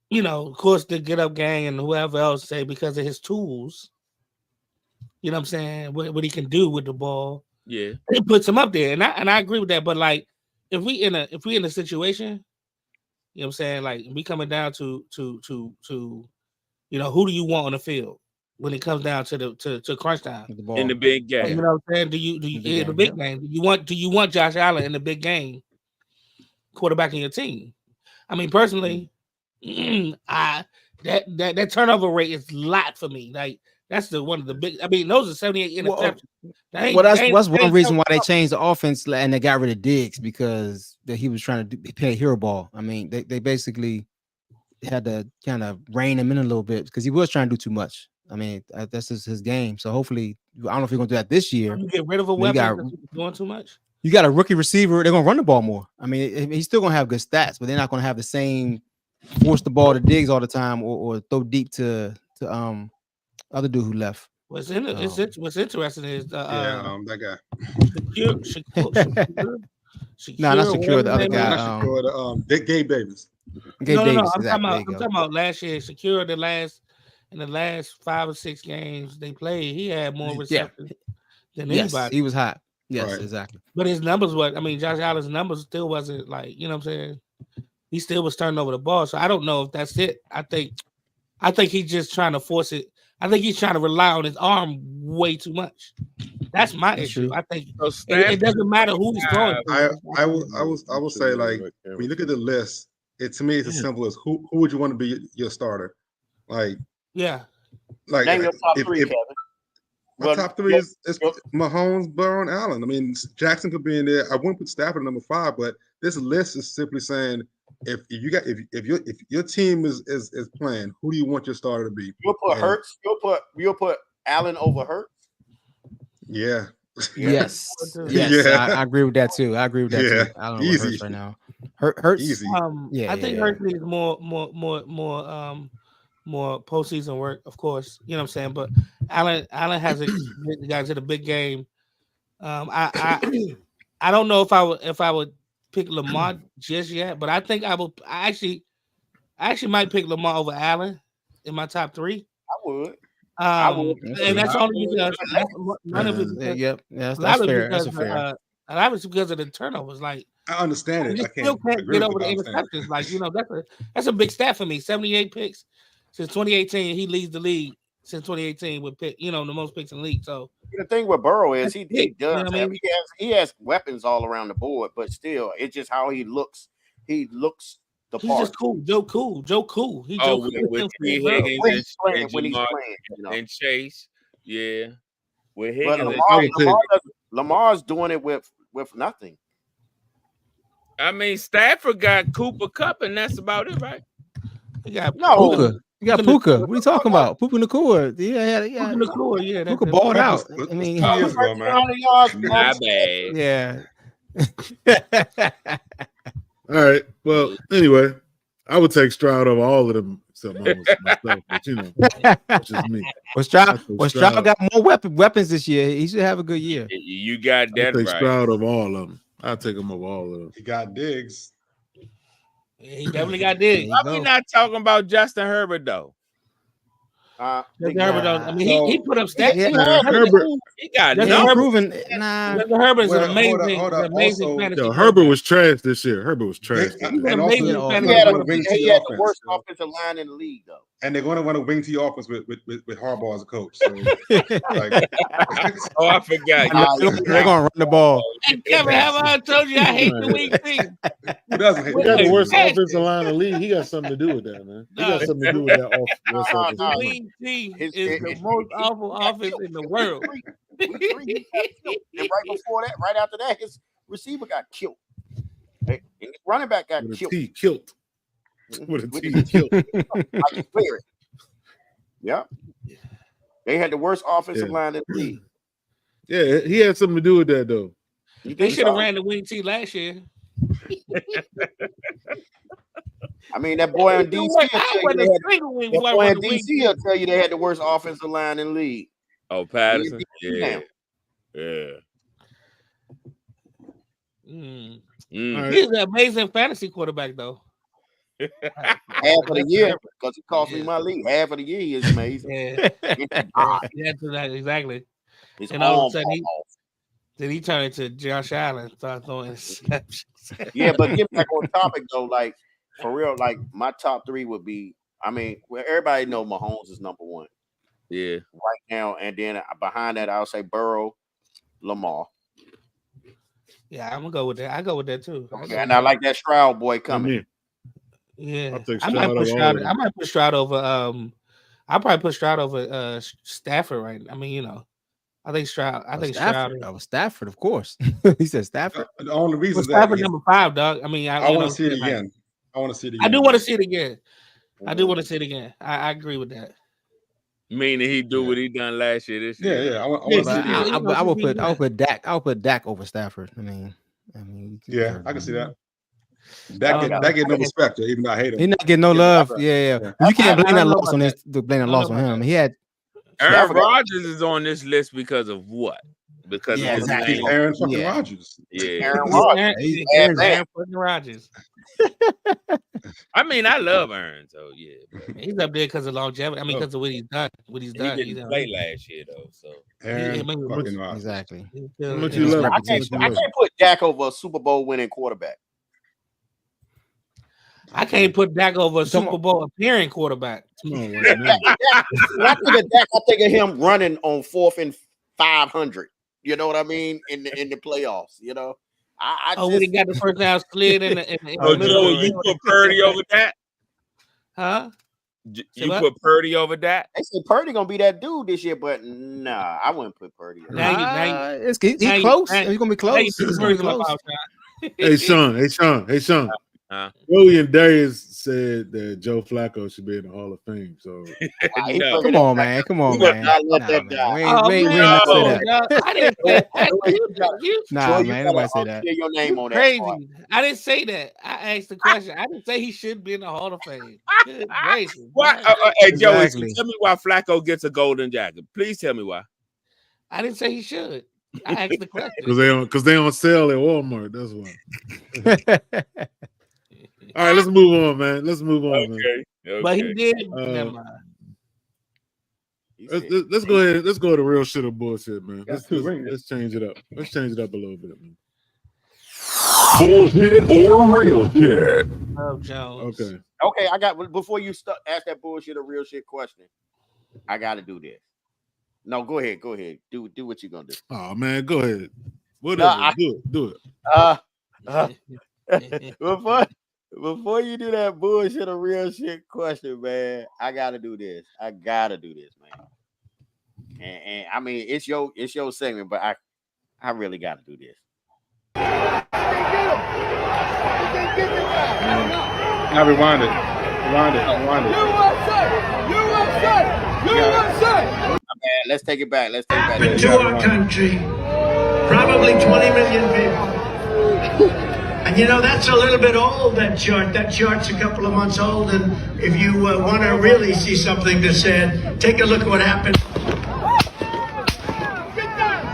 C: you know, of course, the Get Up gang and whoever else say because of his tools, you know what I'm saying, what he can do with the ball.
F: Yeah,
C: it puts him up there, and I agree with that. But like, if we in a situation, you know what I'm saying, like we coming down to you know, who do you want on the field when it comes down to crunch time
F: in the big game?
C: You know what I'm saying? Do you in the big game? Do you want Josh Allen in the big game, quarterback in your team? I mean, personally, that turnover rate is a lot for me. Like that's one of the big. I mean, those are 78 interceptions.
E: That's one reason why they changed the offense and they got rid of Diggs, because he was trying to play hero ball. I mean, they basically had to kind of rein him in a little bit because he was trying to do too much. I mean, that's just his game. So hopefully, I don't know if you're gonna do that this year.
C: You get rid of a weapon doing too much.
E: you got a rookie receiver, they're gonna run the ball more. I mean, he's still gonna have good stats, but they're not gonna have the same force the ball to Diggs all the time or throw deep to other dude who left.
C: What's interesting is
D: that guy.
E: No, not Secure. The other guy.
D: Not Secure. Gabe Davis.
E: Gabe Davis.
C: I'm talking about last year. Secure in the last 5 or 6 games they played, he had more receptions than anybody.
E: He was hot. Yes,
D: right.
E: Exactly.
C: But his numbers Josh Allen's numbers still wasn't like, you know what I'm saying? He still was turning over the ball. So I don't know if that's it. I think he's just trying to force it. I think he's trying to rely on his arm way too much. That's my issue. True. I think it doesn't matter who he's throwing.
D: I will say, like, when you look at the list, to me it's as simple as who would you want to be your starter? Like,
C: yeah.
D: Like
B: name your top three, Kevin.
D: My top three is Mahomes, Burrow, and Allen. I mean, Jackson could be in there. I wouldn't put Stafford at number 5, but this list is simply saying if your team is playing, who do you want your starter to be?
B: You'll put Hurts. You'll put Allen over Hurts.
D: Yeah.
E: Yes. Yeah. I agree with that too. I don't know
D: easy.
E: Hurts right now. Hurts
D: easy.
C: I think Hurts needs more postseason work, of course. You know what I'm saying? But Allen has got to the big game. I don't know if I would pick Lamar just yet, but I think I actually might pick Lamar over Allen in my top 3.
B: I would.
C: And that's only because none of it.
E: That's fair. That's fair.
C: A lot of it's because of the turnovers. Like,
D: I understand it.
C: You still can't get over the interceptions. Like, you know, that's a big stat for me. 78 picks since 2018. He leads the league since 2018 with the most picks in the league. So
B: the thing with Burrow is he does.
C: You know what I mean?
B: He has weapons all around the board, but still, it's just how he looks. He looks the
C: he's
B: part.
C: just cool. Joe Cool. With
F: T. Higgins
B: when he's playing,
F: and Chase. Yeah. With
B: Higgins. But Lamar's doing it with nothing.
F: I mean, Stafford got Cooper Kupp, and that's about it, right?
E: You got Puka. What are you talking about? Puka Nacua. Yeah.
C: Puka Nacua, yeah.
E: Puka balled out. I mean,
D: years ago, man.
F: My bad.
E: Yeah.
A: All right. Well, anyway, I would take Stroud over all of them except myself, but which is me.
E: Well, Stroud got more weapons this year. He should have a good year.
F: You got that
A: right. Stroud over all of them. I'll take him over all of them.
D: He got Diggs.
C: Yeah, he definitely got Diggs.
F: Why we not talking about Justin Herbert though?
C: Herbert, I mean, he put up stats.
A: Herbert,
F: he got
E: proven.
C: Herbert is an amazing fantasy.
A: Herbert was trash this year. Herbert was trash.
B: He had the worst offensive line in the league, though.
D: And they're going to run a wing T offense with Harbaugh as a coach. So,
F: I forgot.
E: They're going to run the ball.
C: And Kevin, have I told you I hate the wing T?
D: Who doesn't hate?
A: He got the worst offensive line in the league. He got something to do with that, man. He got something to do with that offense.
C: Wing T is the most awful offense in the world.
B: And right before that, right after that, his receiver got killed. And his running back got killed.
A: With a T killed.
B: I can clear it. Yeah. They had the worst offensive line in the league.
A: Yeah, he had something to do with that, though.
C: They should have ran the wing T last year.
B: I mean, that boy on DC will tell you they had the worst offensive line in the league.
F: Oh, Patterson? Yeah.
C: He's an amazing fantasy quarterback, though.
B: Half of the year, because it cost me my league. Half of the year he is amazing.
C: Exactly. And all of a sudden, then he turned into Josh Allen, start throwing interceptions.
B: Yeah, but get back on topic though, like for real, like my top 3 would be. I mean, everybody know Mahomes is number 1.
F: Yeah,
B: right now, and then behind that, I'll say Burrow, Lamar.
C: Yeah, I'm gonna go with that. I go with that too.
B: Okay, and I like that Stroud boy coming.
C: Yeah, I might put Stroud over. I'll probably put Stroud over Stafford. Right? I mean, I think Stroud.
E: Stafford. Stafford, of course. He said Stafford.
D: The only reason
C: Stafford number 5, dog. I mean,
D: I want to see it again. I want to see it again.
C: I do want to see it again. I agree with that.
F: Meaning he do what he done last year. This year.
D: Yeah. I want to see the.
E: I would put Dak. I would put Dak over Stafford. I mean,
D: Yeah, I can see that. That get no respect, even though I hate him.
E: He's not getting no love. Yeah. You can't blame that loss on this. Blame that loss on him. He had.
F: Aaron Rodgers is on this list because of what? Because of his name.
D: Aaron fucking Rodgers.
F: Yeah.
B: Aaron Rodgers.
C: Aaron fucking Rodgers.
F: I mean, I love Aaron, so yeah.
C: He's up there because of longevity. I mean, because of what he's done. He
F: didn't play last year though. So
D: Aaron fucking Rodgers.
E: Exactly.
B: I can't put Dak over a Super Bowl winning quarterback.
C: I can't put Dak over a Super Bowl appearing quarterback.
B: When I think of Dak, I think of him running on 4th and 500. You know what I mean? In the playoffs, you know.
C: When he got the first down slid in the
F: Joe, you put Purdy over that?
C: Huh?
F: You put Purdy over that?
B: They say Purdy gonna be that dude this year, but nah, I wouldn't put Purdy.
E: He's close. He's gonna be close.
A: Hey Sean. Willie and Darius said that Joe Flacco should be in the Hall of Fame. So
F: no.
E: Come on, man. We ain't not say that.
C: I didn't say that.
E: Nah, man. Nobody say that.
B: Your name on that.
C: Crazy. I didn't say that. I asked the question. I didn't say he should be in the Hall of Fame.
F: Why? Hey, Joey, tell me why Flacco gets a golden jacket. Please tell me why.
C: I didn't say he should. I asked the question.
A: Because they on sale at Walmart. That's why. All right, let's move on, man.
F: Okay.
C: But he did. Never mind.
A: Let's go ahead. Let's go to real shit or bullshit, man. Let's change it up. Let's change it up a little bit, man.
H: Bullshit or real shit?
C: Oh, Jones.
B: Okay. I got before you ask that bullshit or real shit question. I got to do this. No, go ahead. Do what you're gonna do.
A: Oh man, go ahead. Whatever. Do
B: it. Before you do that bullshit or real shit question, man, I gotta do this. Man. And I mean, it's your segment, but I really gotta do this.
D: Now rewind it.
B: USA! Man, let's take it back.
I: To our country, probably 20 million people. And you know, that's a little bit old, that chart. That chart's a couple of months old. And if you want to really see something that's said, take a look at what happened.
J: Get down!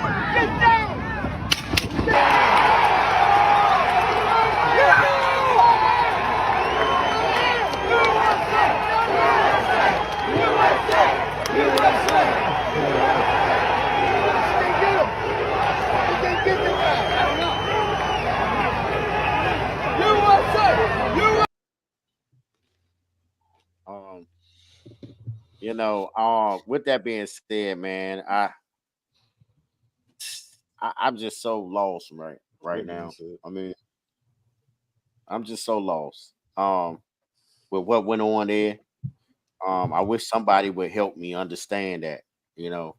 B: You know, with that being said, man, I'm just so lost right now. I mean, I'm just so lost. With what went on there. I wish somebody would help me understand that. You know,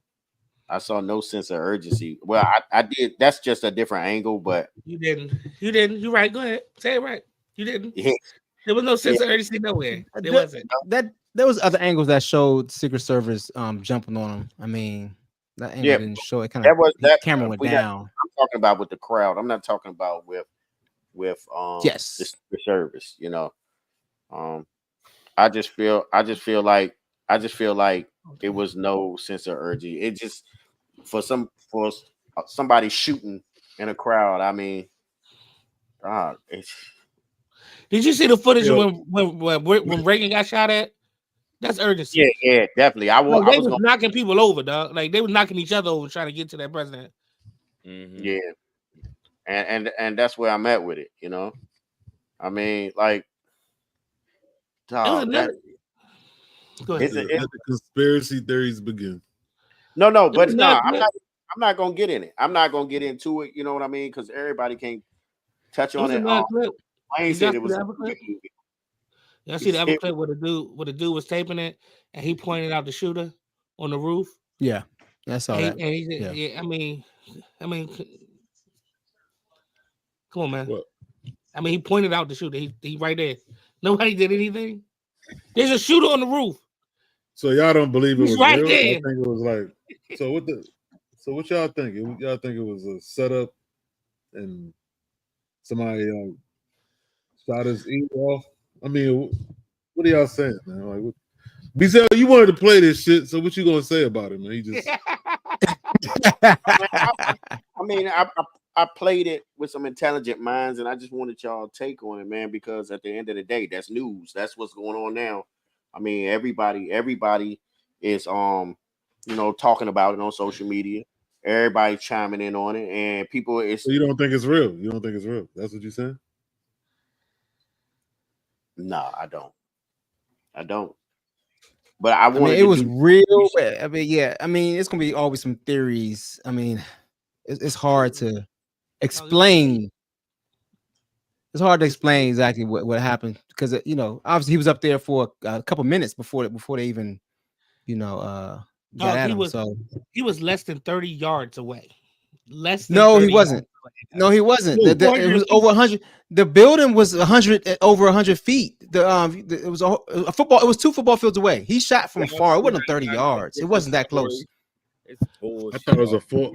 B: I saw no sense of urgency. Well, I did. That's just a different angle, but
C: you didn't. You're right. Go ahead. Say it right. You didn't.
B: Yeah.
C: There was no sense of urgency nowhere. There wasn't.
E: There was other angles that showed Secret Service jumping on him. I mean, that angle didn't show it. Kind of that camera went down.
B: I'm talking about with the crowd. I'm not talking about with the Secret Service. You know, I just feel like it was no sense of urgency. It just for somebody shooting in a crowd. I mean, God,
C: did you see the footage when Reagan got shot at? That's urgency.
B: Yeah, definitely. I was
C: knocking people over, dog. Like they were knocking each other over trying to get to that president.
B: Mm-hmm. Yeah, and that's where I'm at with it. You know, I mean, like, dog,
A: go ahead. The conspiracy theories begin.
B: No, but I'm not gonna get in it. I'm not gonna get into it. You know what I mean? Because everybody can't touch on it. I ain't said it was.
C: Y'all see the other clip where the dude was taping it and he pointed out the shooter on the roof?
E: Yeah, I saw that.
C: I mean, come on, man. What? I mean, he pointed out the shooter. He right there. Nobody did anything. There's a shooter on the roof.
A: So y'all don't believe it was
C: right
A: real?
C: there.
A: I think it was like. So what y'all think? Y'all think it was a setup and somebody shot his ear off? I mean, what are y'all saying, man? Like, Bizel, you wanted to play this shit, so what you gonna say about it, man? He just.
B: I mean, I played it with some intelligent minds, and I just wanted y'all take on it, man, because at the end of the day, that's news. That's what's going on now. I mean, everybody is talking about it on social media. Everybody chiming in on it, and people is.
A: So you don't think it's real? You don't think it's real? That's what you're saying?
B: No, I don't. But I
E: mean, it was real. I mean, yeah. I mean, it's gonna be always some theories. I mean, it's hard to explain. It's hard to explain exactly what happened because obviously he was up there for a couple minutes before they even got at him.
C: He was less than 30 yards away.
E: No, he wasn't. No, he wasn't. It was over 100. The building was 100 over 100 feet. It was a football. It was 2 football fields away. He shot from far. It wasn't 30 yards. It wasn't that close.
F: It's bullshit.
A: I thought it was a 4.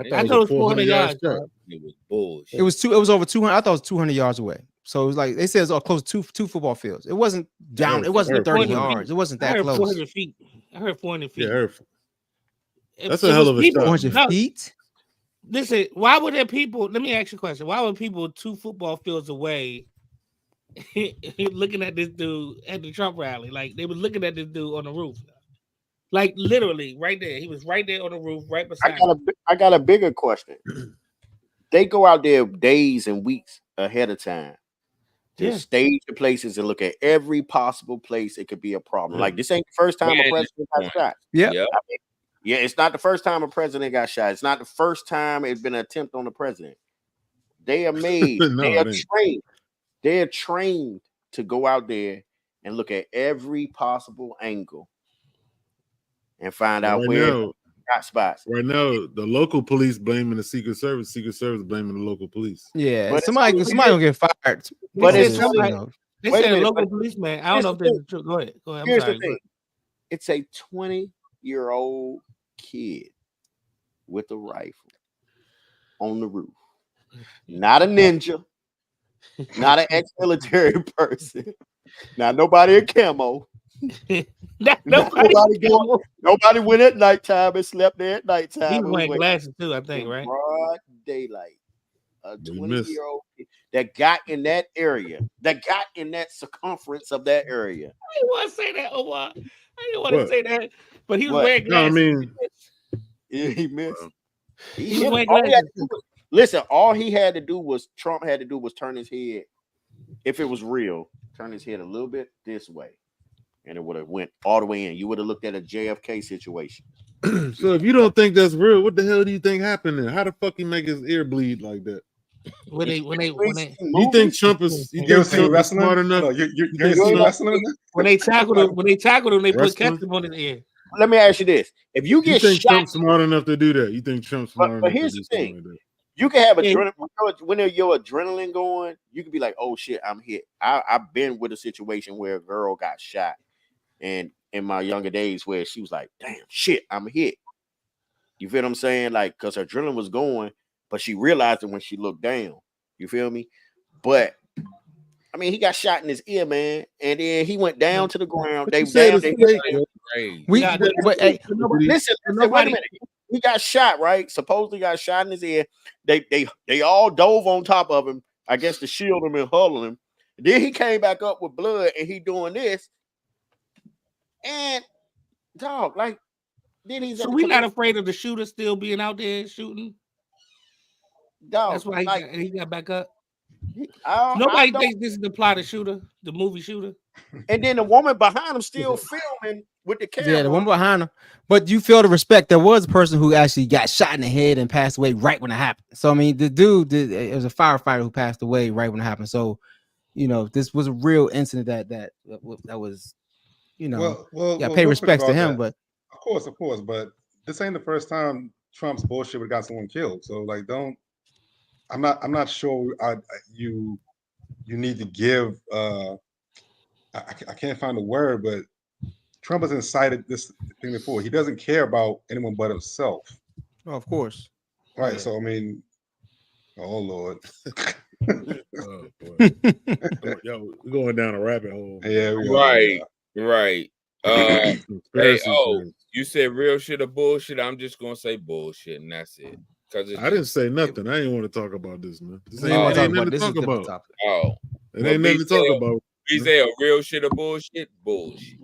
C: I thought it was 400 yards.
F: It was bullshit.
E: It was over 200. I thought it was 200 yards away. So it was like they said it was close to two football fields. It wasn't down. It wasn't 30 yards. It wasn't that close.
C: 400 feet. I heard 400 feet.
A: Yeah, that's a hell of a shot.
E: 400 feet.
C: Listen, why would there people? Let me ask you a question. Why would people 2 football fields away looking at this dude at the Trump rally? Like they were looking at this dude on the roof, like literally right there. He was right there on the roof, right beside.
B: I got a bigger question. They go out there days and weeks ahead of time to stage the places and look at every possible place it could be a problem. Like this ain't the first time a president got shot.
E: Yeah.
B: Yeah, it's not the first time a president got shot. It's not the first time it's been an attempt on the president. They are made. Trained. They are trained to go out there and look at every possible angle and find out where got spots.
A: Right now, the local police blaming the Secret Service blaming the local police.
E: Yeah, but somebody will get fired.
B: But
C: it's somebody. They said a local policeman. I don't know if that's true. Go ahead.
B: Here's the thing. It's a 20-year-old kid with a rifle on the roof, not a ninja, not an ex-military person, not nobody in camo. Nobody went at nighttime and slept there at nighttime.
C: He was wearing glasses too, I think, right?
B: Broad daylight. A 20-year-old kid that got in that area, that got in that circumference of that area.
C: I didn't want to say that, Omar. I didn't want to say that, but he was wearing glasses.
A: No, I mean,
B: he missed.
C: He was wearing glasses.
B: Listen, all he had to do was Trump had to do was turn his head. If it was real, turn his head a little bit this way, and it would have went all the way in. You would have looked at a JFK situation.
A: So if you don't think that's real, what the hell do you think happened there? How the fuck he make his ear bleed like that?
C: When they
A: you think Trump is smart enough?
D: No, you wrestling?
C: When they tackled him, they put ketchup on his ear.
B: Let me ask you this: if you get
A: think
B: shot,
A: Trump's smart enough to do that? You think Trump's smart enough?
B: But here's the thing: like you can have adrenaline when your adrenaline going. You can be like, "Oh shit, I'm hit." I've been with a situation where a girl got shot, and in my younger days, where she was like, "Damn shit, I'm hit." You feel what I'm saying? Like, because her adrenaline was going, but she realized it when she looked down. You feel me? But I mean, he got shot in his ear, man, and then he went down to the ground. Listen, wait a minute. He got shot, right? Supposedly got shot in his ear. They all dove on top of him, I guess, to shield him and huddle him. Then he came back up with blood, and he doing this. And dog, like, then he's
C: so we not afraid of the shooter still being out there shooting.
B: Dog,
C: that's why he got back up.
B: Nobody
C: thinks this is the plot of Shooter, the movie Shooter.
B: And then the woman behind him still filming with the camera.
E: Yeah, the woman behind him. But you feel the respect. There was a person who actually got shot in the head and passed away right when it happened. So I mean, the dude, it was a firefighter who passed away right when it happened. So, this was a real incident that was, pay respects to him. But
D: of course, but this ain't the first time Trump's bullshit would got someone killed. So like, I'm not sure you need to give I can't find the word, but Trump has incited this thing before. He doesn't care about anyone but himself.
E: Oh, of course.
D: Right.
A: Yeah.
D: So I mean, oh Lord.
A: Oh boy. Yo, we're going down a rabbit hole.
D: Yeah,
F: Right. Hey,
A: Conspiracy theories.
F: you said real shit or bullshit. I'm just gonna say bullshit, and that's it. Because
A: I didn't say nothing. I didn't want to talk about this, man. This
E: We ain't
A: ain't
E: want to talk
A: nothing
E: about
A: to
E: this. Is
A: talk
E: a different
A: about.
E: topic.
F: Oh,
A: It ain't nothing to talk about.
F: We say a real shit or bullshit. Bullshit.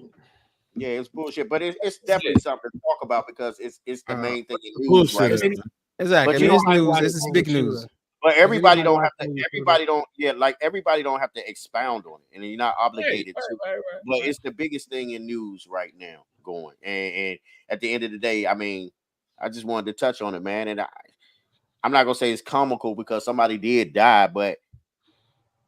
B: Yeah, it's bullshit, but it's definitely something to talk about because it's the main thing in news
A: Bullshit.
B: right now.
E: Exactly.
B: But
E: I
B: you
E: mean, it's
B: don't
E: news.
C: like
E: This is big news.
B: But everybody don't have
C: Everybody
B: to.
C: watch
B: Everybody don't. Yeah, like everybody don't have to expound on it, and you're not obligated to.
F: Right.
B: But it's the biggest thing in news right now going. And at the end of the day, I mean, I just wanted to touch on it, man. And I'm not gonna say it's comical because somebody did die, but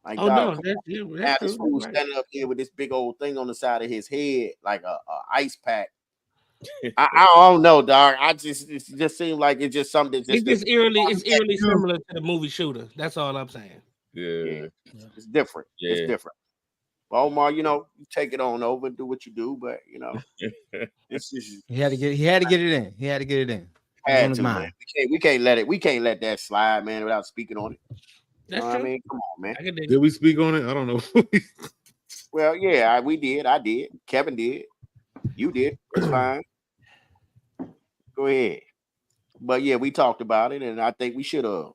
B: like,
C: Oh
B: dog,
C: no,
B: now this fool standing up here with this big old thing on the side of his head, like a ice pack. I don't know, dog. It just seemed like it's just something.
C: It's just eerily similar to the movie Shooter. That's all I'm saying.
F: Yeah.
B: It's different.
F: Yeah.
B: It's different. Well, Omar, you take it on over, do what you do, but it's just
E: He had to get it in. He had to get it in. It was on his mind.
B: man. We can't let that slide, man, without speaking on it.
C: That's
B: What
C: true.
B: I mean, come on, man.
A: Did we speak on it? I don't know.
B: Well, yeah, we did. I did. Kevin did. You did. It's fine. Go ahead. But yeah, we talked about it, and I think we should have.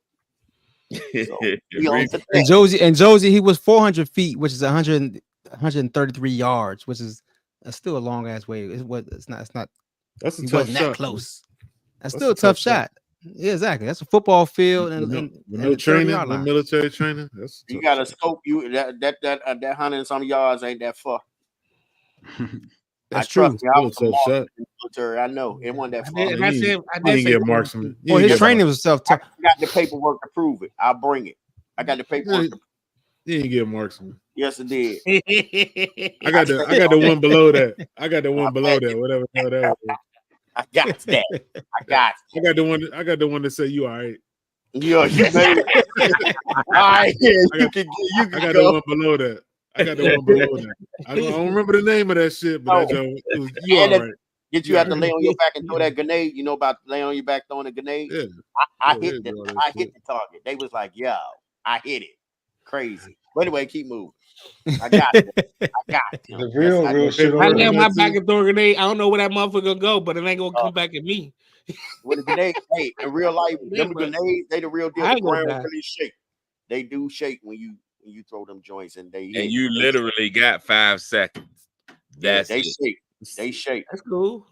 B: So,
E: and Josie, he was 400 feet, which is 133 yards, which is still a long ass way. It's not.
A: That's a
E: he
A: tough
E: wasn't
A: shot.
E: that close. That's still a tough shot. Yeah, exactly. That's a football field and
A: no training, no military training.
B: You got to scope you that 100 and some yards ain't that far.
E: That's true.
B: Military, I know it wasn't that far.
A: I didn't get marksman.
E: Well, his training was tough.
B: I got the paperwork to prove it. I'll bring it. I got the paperwork.
A: You didn't get marksman.
B: Yes, it did.
A: I got the one below that. I got the one below that. Whatever that was.
B: I got that. I got
A: the one that said you all right.
B: Yo, you made it. All right, you can
A: I got the one below that. I got the one below that. I don't remember the name of that shit, but it was you all right.
B: Did you have to lay on your back and throw that grenade? You know about laying on your back throwing a grenade?
A: Yeah.
B: I hit the target. They was like, yo, I hit it. Crazy. But anyway, keep moving. I got it.
D: The real shit.
C: I lay on my back and throw a grenade. I don't know where that motherfucker go, but it ain't gonna come back at me.
B: With a grenade, hey, in real life, them grenades, they the real deal. The ground really shake. They do shake when you throw them joints, and
F: you literally got 5 seconds. That's
B: they shake. They shake.
C: That's cool.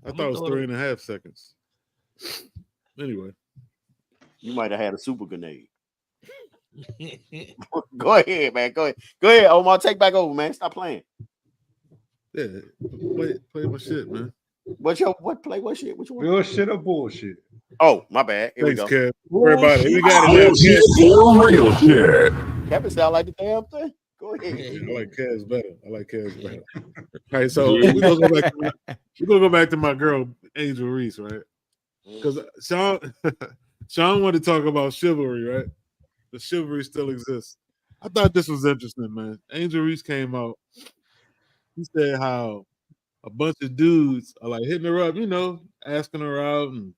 A: I thought it was 3.5 seconds. Anyway,
B: you might have had a super grenade. Go ahead, man. Go ahead, Omar. Take back over, man. Stop playing.
A: Yeah, play my shit, man.
B: What shit? Which one?
D: Real shit or bullshit?
B: Oh, my bad. Here
A: Thanks,
B: we go.
A: Kev. Worry about it. We got it.
H: Real shit.
B: Kevin sound like the damn thing. Go ahead.
A: I like Kev's better. All right, so we're gonna go back to my girl Angel Reese, right? Because Sean wanted to talk about chivalry, right? The chivalry still exists. I thought this was interesting, man. Angel Reese came out. He said how a bunch of dudes are like hitting her up, asking her out and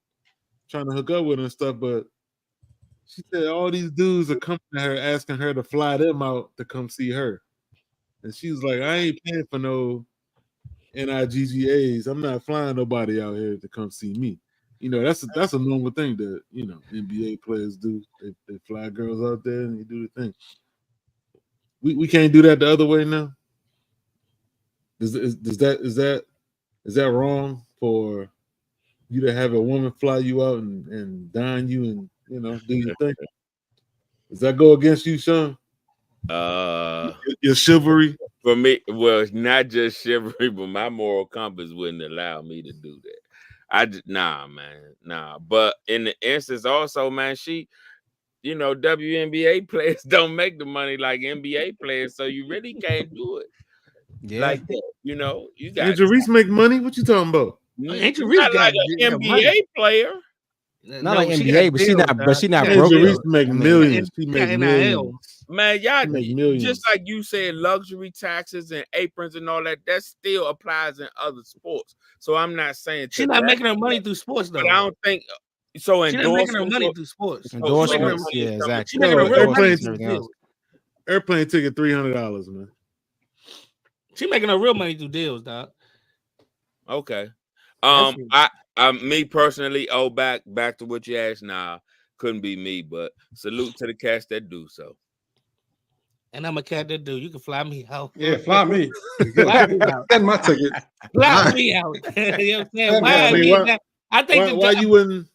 A: trying to hook up with her and stuff. But she said all these dudes are coming to her asking her to fly them out to come see her. And she was like, I ain't paying for no NIGGAs. I'm not flying nobody out here to come see me. That's a normal thing that NBA players do. They fly girls out there and they do the thing. We can't do that the other way now. Is that wrong for you to have a woman fly you out and dine you and do your thing? Does that go against you, Sean? Your chivalry?
F: For me, well, it's not just chivalry, but my moral compass wouldn't allow me to do that. Nah. But in the instance also, man, WNBA players don't make the money like NBA players, so you really can't do it.
E: Yeah.
F: Like that, you got
A: Angel Reese make money? What you talking about?
C: Angel Reese
F: got like an NBA player.
E: Not like NBA, but she not. But she not
A: Angel
E: broke.
A: Reese make millions. She make millions.
F: Man, y'all
A: make millions.
F: just like you said, luxury taxes and aprons and all that. That still applies in other sports. So I'm not saying
C: she's not making her money through sports though.
F: But I don't think so.
C: She's not making her money through sports.
E: Endorsements, yeah, exactly.
C: She's making a real money through deals.
A: Airplane ticket $300, man.
C: She's making a real money through deals, dog.
F: Okay. Me personally, back to what you asked now. Couldn't be me, but salute to the cats that do so.
C: And I'm a cat that do. You can fly me out.
D: Yeah, fly me.
C: Fly me out.
D: Send my ticket.
C: Fly me out. You know what I'm saying? I think
A: why you wouldn't?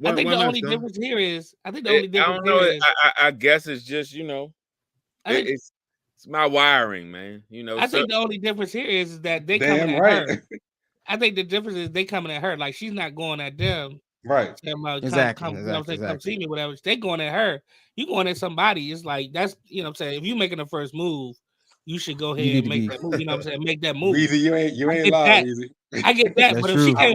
C: I think the only difference here is I don't
F: know. I guess it's just it's my wiring, man.
C: I think the only difference here is that they coming at her. I think the difference is they coming at her. Like she's not going at them.
D: Right.
C: Exactly. Come see me, whatever. They going at her. You going at somebody. It's like that's what I'm saying. If you making the first move, you should go ahead and make that move. You know what I'm saying? Make that move.
D: Easy, you ain't lying, Easy.
C: I get that, but if she came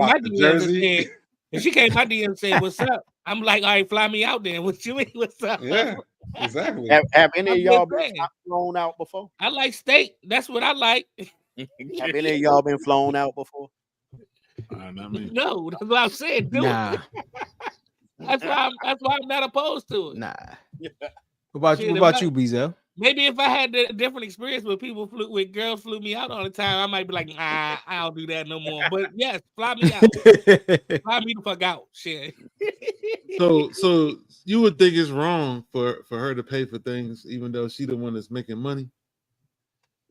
C: my DM and said, "What's up?" I'm like, "All right, fly me out then." What you mean? What's up?
D: Yeah, exactly.
B: Have any of y'all been flown out before?
C: I like steak. That's what I like.
B: Have any of y'all been flown out before?
A: Not me.
C: No, that's what I'm saying. Nah. That's why I'm not opposed to it.
E: Nah. What about you, Bezel?
C: Maybe if I had a different experience with girls flew me out all the time, I might be like, I don't do that no more. But yes, fly me out. Fly me the fuck out. Shit.
A: So you would think it's wrong for her to pay for things, even though she the one that's making money?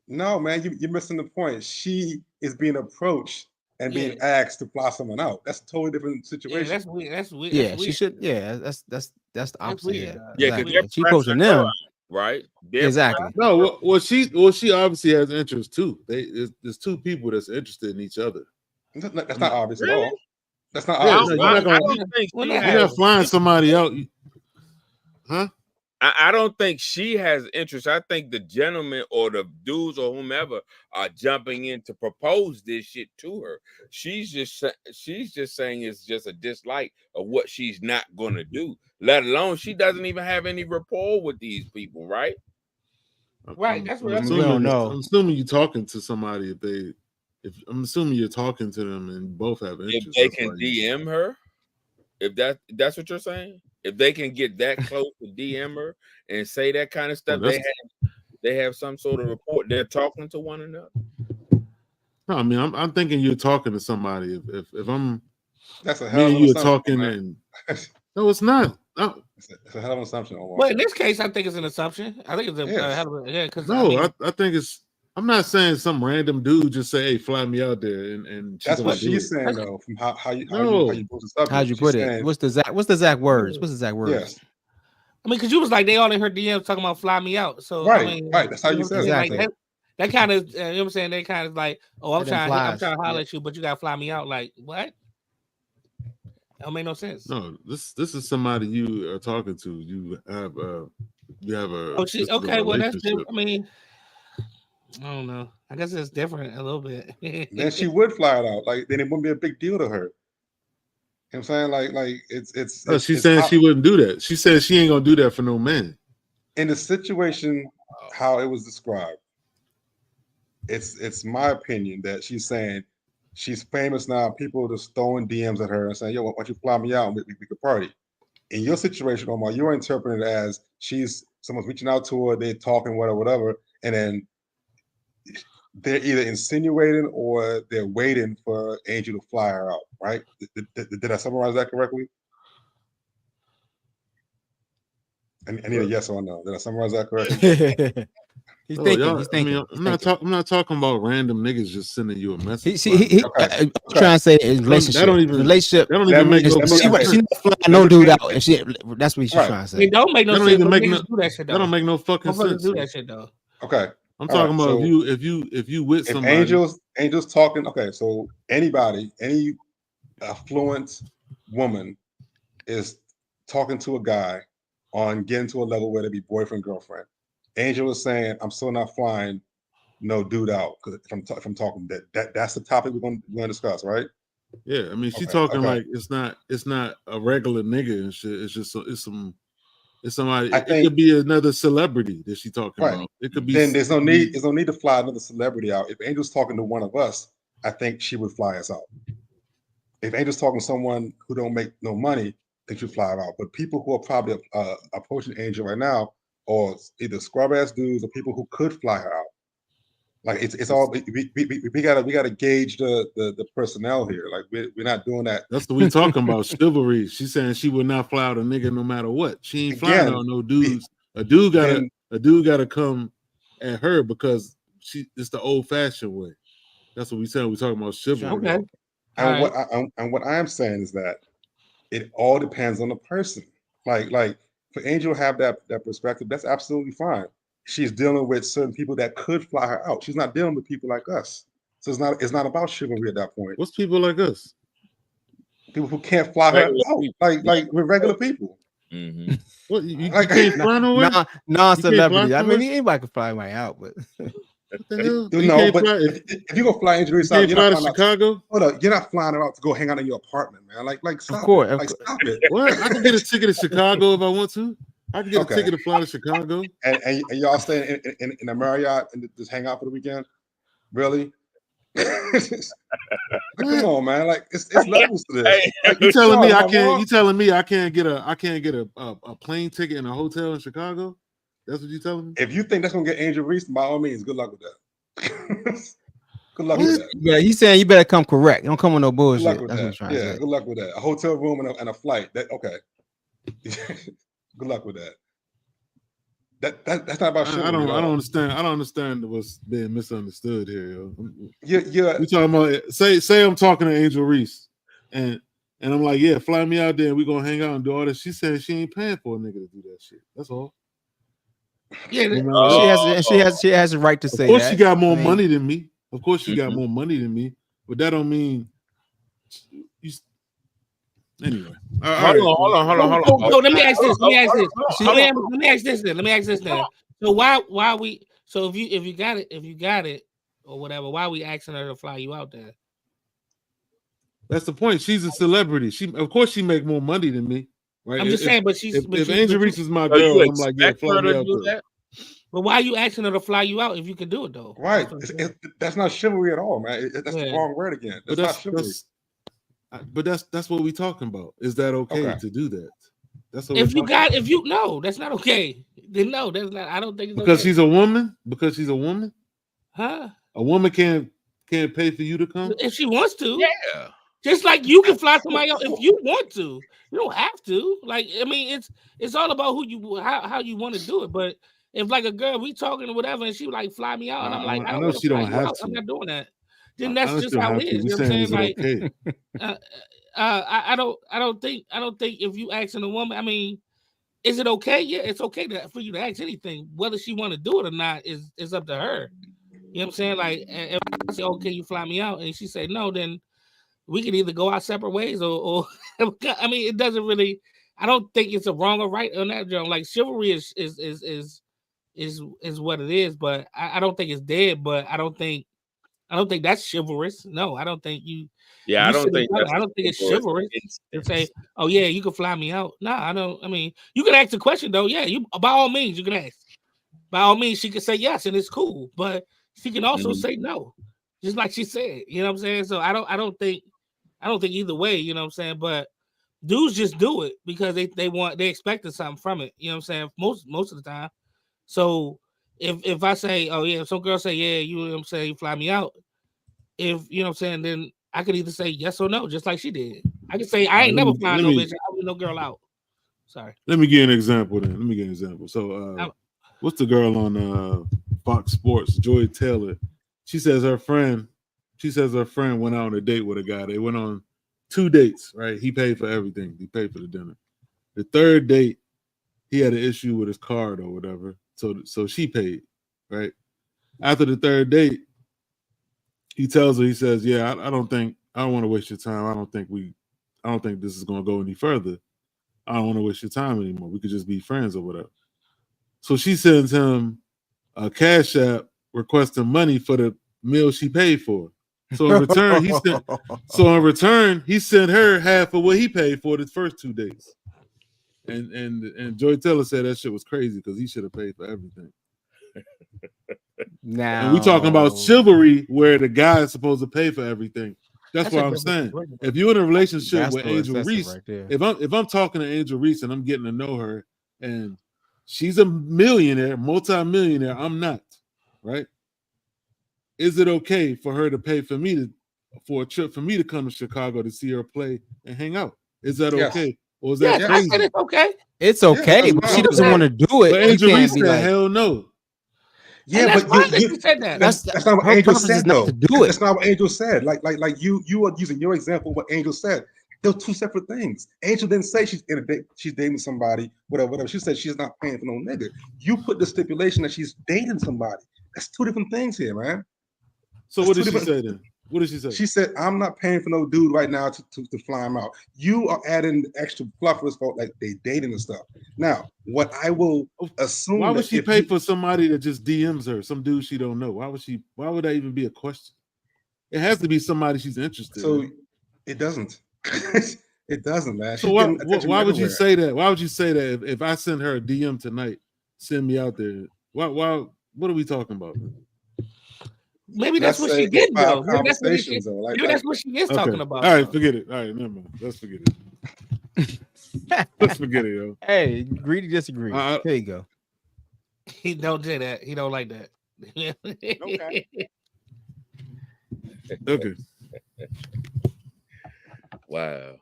D: No, man, you're missing the point. She is being approached and being asked to fly someone out. That's a totally different situation.
C: Yeah, that's weird. That's weird.
E: Yeah,
C: that's weird.
E: she should. Yeah, that's the opposite.
F: Yeah,
E: exactly. She approaching them,
F: right?
E: Exactly.
A: No, well, she obviously has interest too. There's two people that's interested in each other.
D: That's not obvious at all. That's not
A: obvious. You're not flying somebody out, huh?
F: I don't think she has interest. I think the gentleman or the dudes or whomever are jumping in to propose this shit to her. She's just saying it's just a dislike of what she's not going to do. Let alone she doesn't even have any rapport with these people, right?
C: Right. That's what
A: I'm assuming you're talking to somebody. I'm assuming you're talking to them and both have interest.
F: If they can DM her, if that's what you're saying. If they can get that close to DM her and say that kind of stuff, they have some sort of report. They're talking to one another.
A: No, I mean I'm thinking you're talking to somebody. If I'm,
D: that's a hell of an
A: you're
D: assumption,
A: talking
D: man.
A: and no, it's not. No.
D: It's a hell of an assumption.
C: Well, in this case, I think it's an assumption. I think it's a hell of a because
A: I think it's. I'm not saying some random dude just say, "Hey, fly me out there," and
D: that's what she's saying though. From how you
E: how'd you put it? What's the exact words? What's the exact words?
D: Yes.
C: I mean, because you was like they all in her DMs talking about fly me out. So
D: right. That's how you said
E: exactly.
C: Like, that kind of you know what I'm saying. They kind of like, oh, I'm trying to holler at you, but you gotta fly me out. Like what? That don't make no sense.
A: No, this is somebody you are talking to. You have a.
C: Oh, okay. Well, that's different. I mean. I don't know. I guess it's different a little bit.
D: Then she would fly it out. Like then it wouldn't be a big deal to her. You know what I'm saying? Like it's
A: she's saying she wouldn't do that. She said she ain't gonna do that for no man.
D: In the situation how it was described, it's my opinion that she's saying she's famous now. People are just throwing DMs at her and saying, "Yo, why don't you fly me out and we could party?" In your situation, Omar, you're interpreting it as someone's reaching out to her, they're talking, whatever, and then they're either insinuating or they're waiting for Angel to fly her out, right? Did I summarize that correctly? I need a yes or no. Did I summarize that correctly?
E: He's thinking.
A: I'm not talking about random niggas just sending you a message.
E: I'm trying to say relationship. Relationship.
A: That don't even make no sense.
E: She's not flying no dude out. And that's what she's trying to say.
C: It don't make no sense.
A: That don't make no fucking sense.
C: Do that shit though.
D: Okay.
A: I'm talking about if you with somebody.
D: Angel's talking. Okay, so any affluent woman is talking to a guy on getting to a level where they be boyfriend girlfriend. Angel is saying, "I'm still not flying no dude out because if I'm talking that's the topic we're gonna discuss, right?"
A: Yeah, I mean, she's
D: Okay,
A: talking
D: okay.
A: like it's not a regular nigga and shit. It's just it's somebody.
D: I
A: It
D: think-
A: could be another celebrity that she's talking
D: Right.
A: about. It could be.
D: Then there's no need to fly another celebrity out. If Angel's talking to one of us, I think she would fly us out. If Angel's talking to someone who don't make no money, I think she'd fly her out. But people who are probably approaching Angel right now, or either scrub ass dudes or people who could fly her out. Like it's all we gotta gauge the personnel here. Like we're not doing that.
A: That's what we talking about. Chivalry. She's saying she would not fly out a nigga no matter what. She ain't flying out no dudes. A dude gotta come at her because it's the old fashioned way. That's what we said. We talking about chivalry.
C: Okay.
D: And what I'm saying is that it all depends on the person. Like for Angel to have that perspective, that's absolutely fine. She's dealing with certain people that could fly her out. She's not dealing with people like us. So it's not about chivalry at that point.
A: What's people like us?
D: People who can't fly her out. Like we're regular people.
F: Mm-hmm.
A: What you can't fly nowhere?
E: Non-celebrity. I mean, anybody can fly my out, but
A: what the hell?
D: No, but if you go fly Angel Reese out,
A: you're not flying to Chicago.
D: Hold up, you're not flying her out to go hang out in your apartment, man. Like stop
E: of course,
D: it. Like stop it.
A: What? I can get a ticket to Chicago if I want to. I can get a ticket to fly to Chicago.
D: And y'all staying in a Marriott and just hang out for the weekend? Really? Come on, man! Like it's levels to this. Like,
A: You telling me I can't? You telling me I can't get a plane ticket in a hotel in Chicago? That's what you telling me?
D: If you think that's gonna get Angel Reese, by all means, good luck with that. Good luck with that.
E: Yeah, he's saying you better come correct. Don't come with no bullshit.
D: Good luck with
E: That's what I'm
D: that.
E: trying to say.
D: Good luck with that. A hotel room and a flight. That okay. Good luck with that. That's not about shit.
A: I don't understand what's being misunderstood here, yo.
D: You're
A: we talking about say I'm talking to Angel Reese and I'm like, yeah, fly me out there and we're gonna hang out and do all this. She said she ain't paying for a nigga to do that shit. That's all.
C: Yeah,
E: she has the right to say that.
A: Of course she got more money than me. Of course she got more money than me, but that don't mean anyway.
F: Hold on.
C: Let me ask this. Let me ask this then. So why we? So if you got it or whatever, why are we asking her to fly you out there?
A: That's the point. She's a celebrity. Of course she make more money than me, right?
C: I'm just saying, but she's
A: if Angel Reese is my girl, I'm like, yeah, fly me out there.
C: But why are you asking her to fly you out if you can do it though?
D: Right. That's not chivalry at all, man. That's the wrong word again. That's not chivalry.
A: But that's what we talking about. Is that okay to do that? That's what
C: that's not okay. Then no, that's not. I don't think it's
A: because
C: okay.
A: she's a woman. Because she's a woman.
C: Huh?
A: A woman can't pay for you to come
C: if she wants to.
F: Yeah.
C: Just like you can fly somebody else if you want to. You don't have to. Like I mean, it's all about how you want to do it. But if like a girl we talking or whatever, and she like fly me out, and I'm like, I
A: know she don't have to.
C: I'm not doing that. Then that's just how it is. You know what I'm saying? Like, I don't think if you asking a woman, I mean, is it okay? Yeah, it's okay for you to ask anything. Whether she want to do it or not is up to her. You know what I'm saying? Like, if I say, okay, you fly me out, and she say no, then we can either go our separate ways or I mean, it doesn't really. I don't think it's a wrong or right on that. Like chivalry is what it is, but I don't think it's dead. But I don't think that's chivalrous. No, I don't think you.
F: Yeah, I don't think
C: it's chivalrous to say, "Oh yeah, you can fly me out." No, I don't. I mean, you can ask the question though. Yeah, you by all means you can ask. By all means, she can say yes, and it's cool. But she can also say no, just like she said. You know what I'm saying? So I don't think either way. You know what I'm saying? But dudes just do it because they expected something from it. You know what I'm saying? Most of the time. So if I say, oh yeah, if some girl say, yeah, you know what I'm saying, you fly me out. If you know what I'm saying, then I could either say yes or no, just like she did. I could say I ain't never flying no bitch, I no girl out. Sorry.
A: Let me give an example then. So what's the girl on Fox Sports, Joy Taylor? She says her friend went out on a date with a guy. They went on 2 dates, right? He paid for everything. He paid for the dinner. The third date, he had an issue with his card or whatever. So she paid, right? After the third date, he tells her, he says, yeah, I don't want to waste your time. I don't think this is going to go any further. I don't want to waste your time anymore. We could just be friends or whatever. So she sends him a Cash App requesting money for the meal she paid for. So in return, he sent her half of what he paid for the first 2 days. And Joy Taylor said that shit was crazy because he should have paid for everything.
E: Now,
A: and we talking about chivalry where the guy is supposed to pay for everything. That's what I'm saying. If you're in a relationship with Angel Reese, if I'm talking to Angel Reese and I'm getting to know her and she's a millionaire, multi-millionaire, I'm not, right? Is it okay for her to pay for a trip for me to come to Chicago to see her play and hang out? Is that okay? Or is that crazy?
C: I said it's okay.
E: It's okay, but she doesn't want to do it.
A: But Angel Reese said, hell no.
D: Yeah, but
C: you said that.
D: That's not what Angel said, though.
E: Do it.
D: That's not what Angel said. Like you are using your example of what Angel said. They're two separate things. Angel didn't say she's dating somebody, whatever. She said she's not paying for no nigga. You put the stipulation that she's dating somebody. That's two different things here, man.
A: So what did she say then? What did she say?
D: She said, I'm not paying for no dude right now to fly him out. You are adding extra fluffers for like they dating and stuff. Now, what I will assume,
A: why would she pay for somebody that just DMs her, some dude she don't know? Why would that even be a question? It has to be somebody she's interested in.
D: It doesn't. It doesn't, man.
A: So why would you say that? Why would you say that if I send her a DM tonight, send me out there? Why what are we talking about?
C: Maybe that's what she did, though. Maybe that's what she is talking about.
A: All right, forget it. All right, never mind. Let's forget it. Let's forget it, yo.
E: Hey, greedy disagree. Here you go.
C: He don't do that. He don't like that.
A: Okay.
F: Wow.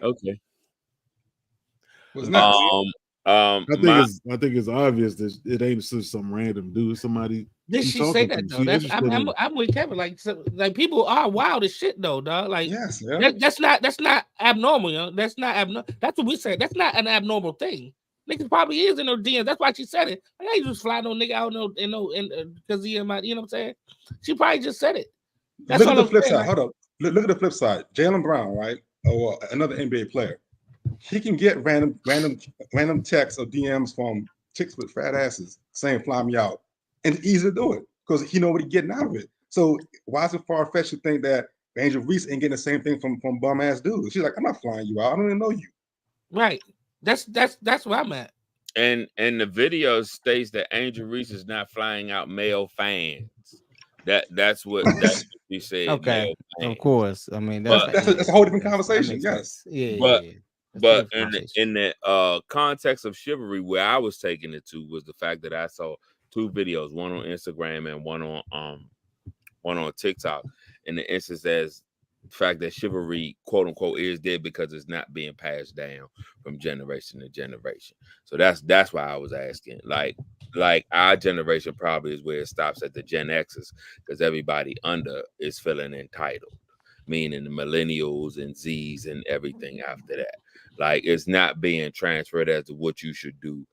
B: Okay.
D: What's next?
A: I think it's obvious that it ain't just some random dude. Somebody.
C: Did she say that though? I'm with Kevin. Like people are wild as shit though, dog. Like
D: yes, yeah.
C: That's not abnormal, yo. That's not abnormal. That's what we say. That's not an abnormal thing. Niggas probably is in her DMs. That's why she said it. Like, I ain't just fly no nigga out because he in my, you know what I'm saying? She probably just said it. That's
D: look at the flip side.
C: Like,
D: hold up. Look at the flip side. Jaylen Brown, right? Or another NBA player. He can get random texts or DMs from chicks with fat asses saying fly me out. And it's easy to do it because he know what he's getting out of it. So why is it far-fetched to think that Angel Reese ain't getting the same thing from bum ass dudes? She's like, I'm not flying you out. I don't even know you.
C: Right. That's where I'm at.
F: And the video states that Angel Reese is not flying out male fans. That's what she said.
E: Okay, of course. I mean,
D: that's a whole different conversation. Yes.
E: Yeah.
F: But in the context of chivalry, where I was taking it to was the fact that I saw two videos, one on Instagram and one on TikTok, in the instance as the fact that chivalry, quote unquote, is dead because it's not being passed down from generation to generation. So that's why I was asking. Like our generation probably is where it stops at the Gen X's because everybody under is feeling entitled, meaning the millennials and Z's and everything after that. Like it's not being transferred as to what you should do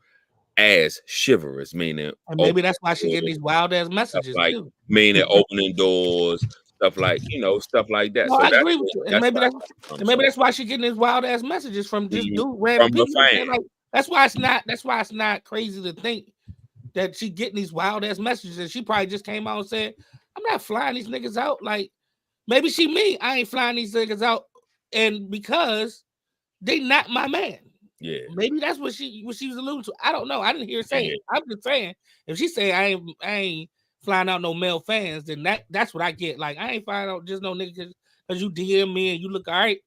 F: as chivalrous, meaning
C: and maybe that's why she getting these wild ass messages
F: like
C: too.
F: Meaning opening doors, stuff like stuff like that.
C: No,
F: so
C: I agree with you. And maybe that's why she getting these wild ass messages from just random people. Like, that's why it's not crazy to think that she getting these wild ass messages and she probably just came out and said, I'm not flying these niggas out. Like maybe I ain't flying these niggas out, and because they not my man.
F: Yeah,
C: maybe that's what she was alluding to. I don't know. I didn't hear her say it. I'm just saying, if she say I ain't flying out no male fans, then that's what I get. Like I ain't flying out just no nigga because you DM me and you look all right.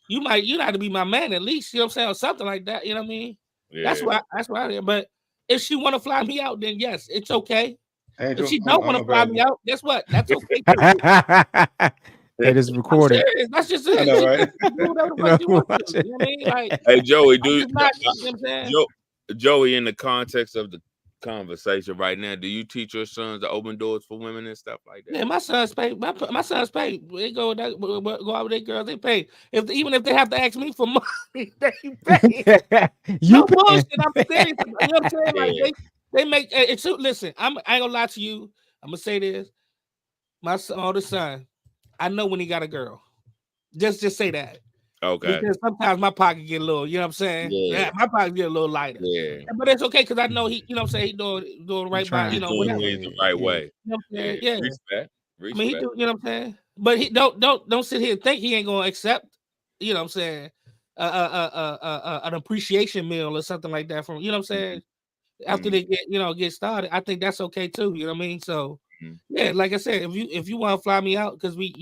C: You got to be my man at least. You know what I'm saying, or something like that. You know what I mean? Yeah. That's why. But if she want to fly me out, then yes, it's okay. Angel, if she don't want to fly me out, guess what? That's okay.
E: It is recorded.
C: That's just it.
F: Know, hey, Joey, Joey, in the context of the conversation right now, do you teach your sons to open doors for women and stuff like that?
C: Yeah, my sons pay. My sons pay. They go out with their girls. They pay. Even if they have to ask me for money, they pay. No bullshit. I'm serious. You know what I'm saying? Like they make it. Listen, I ain't gonna lie to you. I'm gonna say this. My oldest son, I know when he got a girl. Just say that.
F: Okay.
C: Because sometimes my pocket get a little, you know what I'm saying? Yeah, my pocket get a little lighter.
F: Yeah.
C: But it's okay because I know he, you know what I'm saying, he doing right by,
F: doing it the right way.
C: You know what I'm saying? Yeah. I mean, he do, you know what I'm saying? But he don't sit here and think he ain't gonna accept, you know what I'm saying, an appreciation meal or something like that from, you know what I'm saying, after they get started. I think that's okay too, you know what I mean? So yeah, like I said, if you want to fly me out, because we've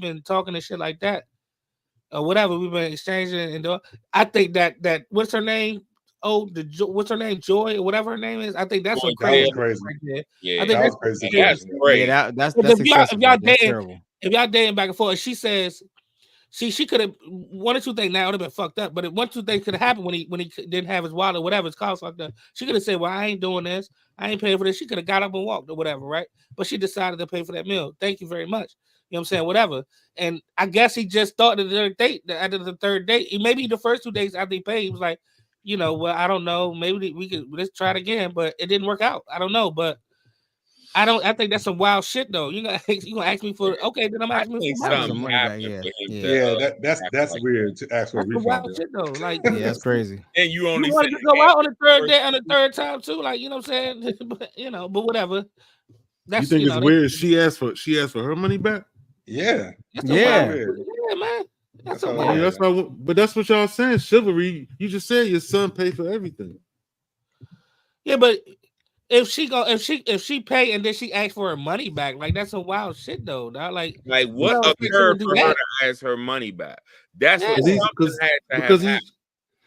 C: been talking and shit like that, or whatever, we've been exchanging, and I think that what's her name? Oh, what's her name? Joy, or whatever her name is. I think that's some crazy.
D: Crazy.
C: Right there.
F: Yeah,
C: I think
D: that was crazy.
F: That's crazy.
E: Yeah, that's
C: if
E: excessive.
C: y'all
E: That's
C: dating,
E: terrible.
C: if y'all dating back and forth, she says, she could have one or two things. Now it would have been fucked up, but one or two things could have happened when he didn't have his wallet or whatever his cost like that. She could have said, "Well, I ain't doing this. I ain't paying for this." She could have got up and walked or whatever, right? But she decided to pay for that meal. Thank you very much. You know what I'm saying? Whatever. And I guess he just thought that after the third date, maybe the first 2 days after he paid, he was like, well, I don't know. Maybe let's try it again, but it didn't work out. I don't know, but I think that's some wild shit though. You gonna ask me for then I'm asking me for
F: something
C: money.
F: happened.
D: That's weird to ask for a refund.
C: Wild shit though. Like
E: yeah, that's crazy.
F: And you only
C: wanted to go out on the third day on the third time too. Like, you know what I'm saying? But whatever. That's
A: you think it's weird. She asked for her money back.
D: Yeah,
C: yeah, man. That's a
A: wild. That's why. But that's what y'all saying. Chivalry. You just said your son paid for everything.
C: Yeah, but if she pay and then she asks for her money back, like that's some wild shit though. Dog. Like
F: what occurred for her to ask her money back? That's what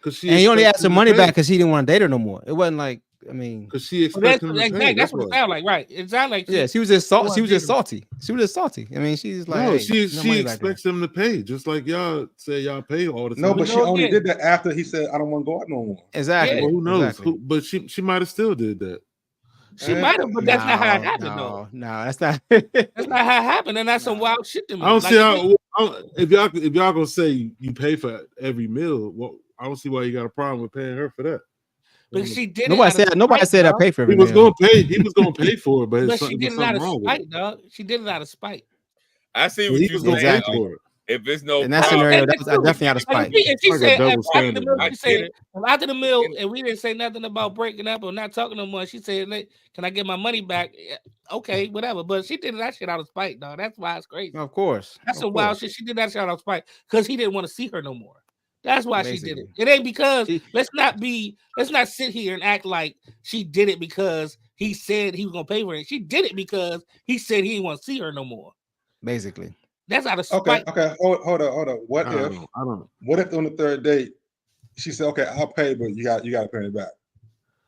E: because he only asked her money back because he didn't want to date her no more. It wasn't like, I mean,
A: because she expected him to pay.
C: That's what it sounded like, right? It sounded like
E: she was just salty. She was just salty. I mean, she's like,
A: no, she expects him to pay, just like y'all say y'all pay all the time.
D: No, but she only did that after he said, "I don't want to go out no more."
E: Exactly.
A: Well, who knows?
E: Exactly.
A: But she might have still did that.
C: She might have, but that's not how it happened, though.
E: No, that's not.
C: That's not how it happened, and that's some wild shit to me.
A: I don't see how. If y'all gonna say you pay for every meal, well, I don't see why you got a problem with paying her for that.
C: But she did.
E: Nobody said I pay for every
A: meal.
E: He
A: was gonna pay for it, but
C: she did it out of spite, dog. She did it out of spite.
F: I see what you saying.
A: Exactly.
F: If it's no
E: in that scenario, that's definitely out of spite.
C: If she said after the meal, and we didn't say nothing about breaking up or not talking no more, she said, "Can I get my money back?" Okay, whatever. But she did that shit out of spite, dog. That's why it's crazy.
E: Of course,
C: that's some wild shit. She did that shit out of spite because he didn't want to see her no more. That's why she did it. It ain't because let's not sit here and act like she did it because he said he was gonna pay for it. She did it because he said he didn't want to see her no more.
E: Basically.
C: That's out of spite.
D: Okay. Hold on. What if on the third date she said, "Okay, I'll pay, but you got to pay me back,"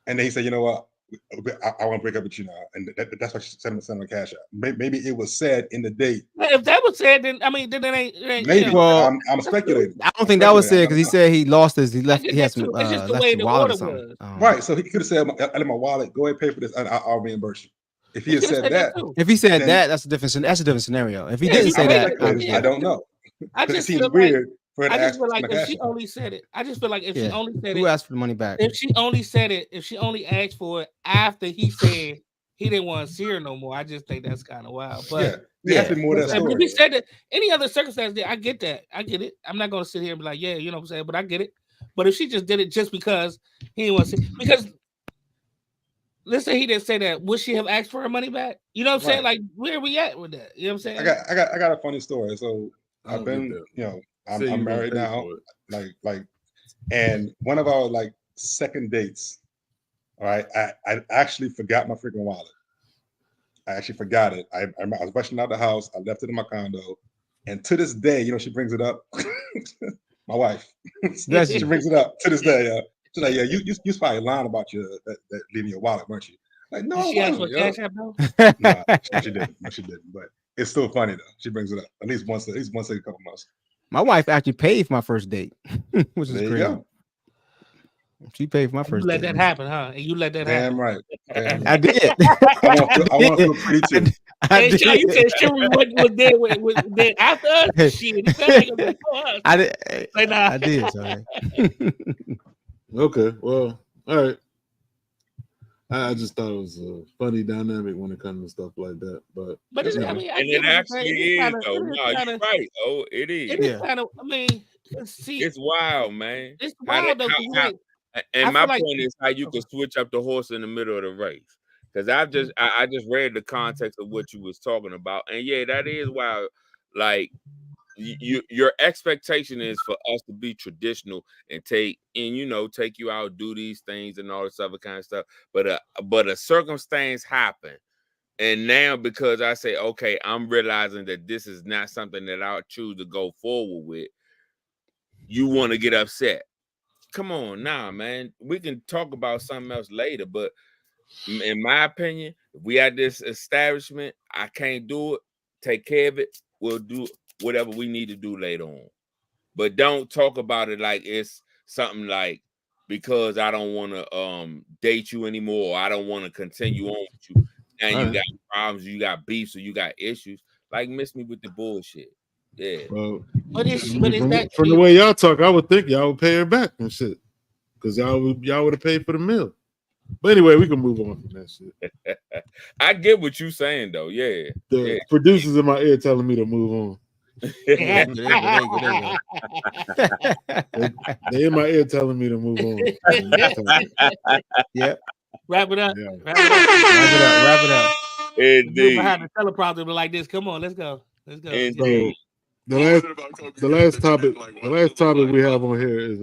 D: and then he said, "You know what? I want to break up with you now," and that's why she sent him a cash out. Maybe it was said in the date.
C: If that was said, then I mean, then it ain't.
D: Maybe. Well, I'm speculating.
E: I don't think that was said because he said he lost his. He had some
C: left his wallet or something.
D: Right. So he could have said, "I let my wallet. Go ahead, pay for this, and I'll reimburse you." If he had said that,
E: that's a different scenario. If he didn't say that,
D: I don't know.
C: I just
D: seems
C: feel
D: weird.
C: I just feel like if she only said it, she only said it.
E: Who asked for the money back?
C: If she only said it, if she only asked for it after he said he didn't want to see her no more, I just think that's kind of wild. But
D: more that story.
C: If he said that any other circumstance, I get that. I get it. I'm not gonna sit here and be like, yeah, you know what I'm saying, but I get it. But if she just did it just because he didn't want to see, because let's say he didn't say that, would she have asked for her money back? You know what I'm saying? Like, where are we at with that? You know what I'm saying?
D: I got a funny story. So I've been, I'm married now. Like, and one of our second dates, all right, I actually forgot my freaking wallet. I actually forgot it. I was rushing out the house. I left it in my condo, and to this day, she brings it up. My wife, she brings it up to this day. She's like, yeah, you probably lying about that leaving your wallet, weren't you? Like, no,
C: she asked for cash app though.
D: No, she didn't. No, she didn't. But it's still funny though. She brings it up at least once every couple months.
E: My wife actually paid for my first date, which is
D: there
E: crazy.
D: Go.
E: She paid for my first date.
C: Let that happen, huh? And you let that happen.
D: Damn right.
E: I did.
D: I want to feel pretty too.
C: You said Shuri was there after us. Shit,
E: I did. Like, nah. I did. Sorry.
A: Okay. Well, all right. I just thought it was a funny dynamic when it comes to stuff like that. But
C: it's,
F: I mean, and it actually is though. No, you're right. Oh, it is.
C: It is kind of. I mean, see,
F: it's wild, man.
C: It's wild though.
F: And my point is how you can switch up the horse in the middle of the race. because I just read the context of what you was talking about, and yeah, that is why, like, your expectation is for us to be traditional and take you out, do these things and all this other kind of stuff, but a circumstance happened, and now because I say, okay, I'm realizing that this is not something that I'll choose to go forward with, you want to get upset. Come on, nah, man. We can talk about something else later, but in my opinion, if we at this establishment, I can't do it. Take care of it. We'll do whatever we need to do later on. But don't talk about it like it's something like because I don't want to date you anymore, or I don't want to continue on with you. And you got problems, you got beefs, or you got issues. Like, miss me with the bullshit. Yeah.
A: Well,
C: but is
A: that from the way y'all talk, I would think y'all would pay her back and shit, because y'all would have paid for the meal. But anyway, we can move on from that shit.
F: I get what you're saying though. Yeah.
A: The producers in my ear telling me to move on. They in my ear telling me to move on.
E: Yep.
C: Wrap it up.
A: Yeah.
E: Wrap it up.
F: Indeed.
C: Behind the teleprompter like this. Come on, let's go. Let's go.
F: Indeed.
A: So the last topic we have on here is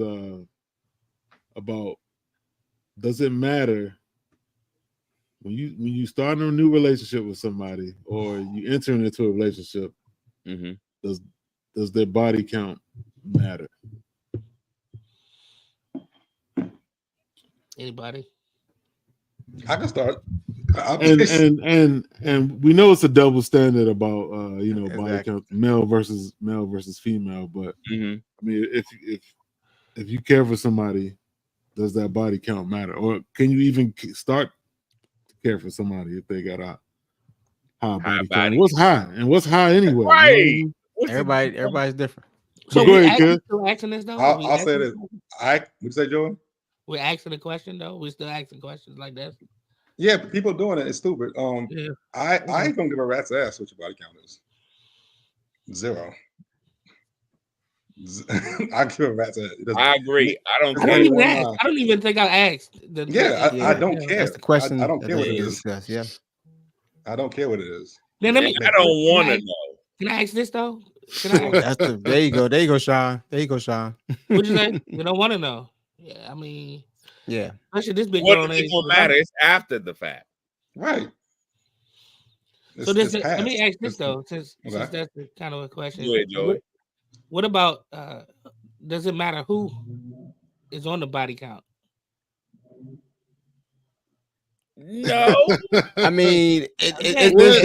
A: about, does it matter when you start a new relationship with somebody or you entering into a relationship?
F: Mm-hmm.
A: Does their body count matter?
C: Anybody?
D: I can start.
A: And we know it's a double standard about body
E: Exactly.
A: count, male versus female. But
F: Mm-hmm.
A: I mean, if you care for somebody, does that body count matter, or can you even start to care for somebody if they got a high body count? What's high and what's high anyway?
F: Right.
A: You know what I mean?
E: Everybody's different.
C: So
A: go
C: we
A: ahead, kid.
C: still asking this though.
D: I'll say this. Would you say, Joey?
C: We're asking the question though. We're still asking questions like that.
D: Yeah, people doing it. It's stupid.
C: Yeah.
D: I ain't gonna give a rat's ass what your body count is. 0. I give a rat's ass.
F: I agree. I don't care.
C: I don't even think I asked.
D: I don't care.
E: That's the question.
D: I don't care what it is.
E: Discuss, yeah.
D: I don't care what it is.
C: Then let me,
F: I don't want to know.
C: Can I ask this though? Can I ask?
E: There you go. There you go, Sean. There you go, Sean.
C: What'd you say? You don't want to know. Yeah, I mean,
E: Yeah.
C: especially this big
F: What
C: girl.
F: does it gonna matter? It's after the fact.
D: Right.
C: So let me ask this though, since that's the kind of a question.
F: Go ahead, Joey.
C: What about does it matter who is on the body count?
F: No.
E: I mean,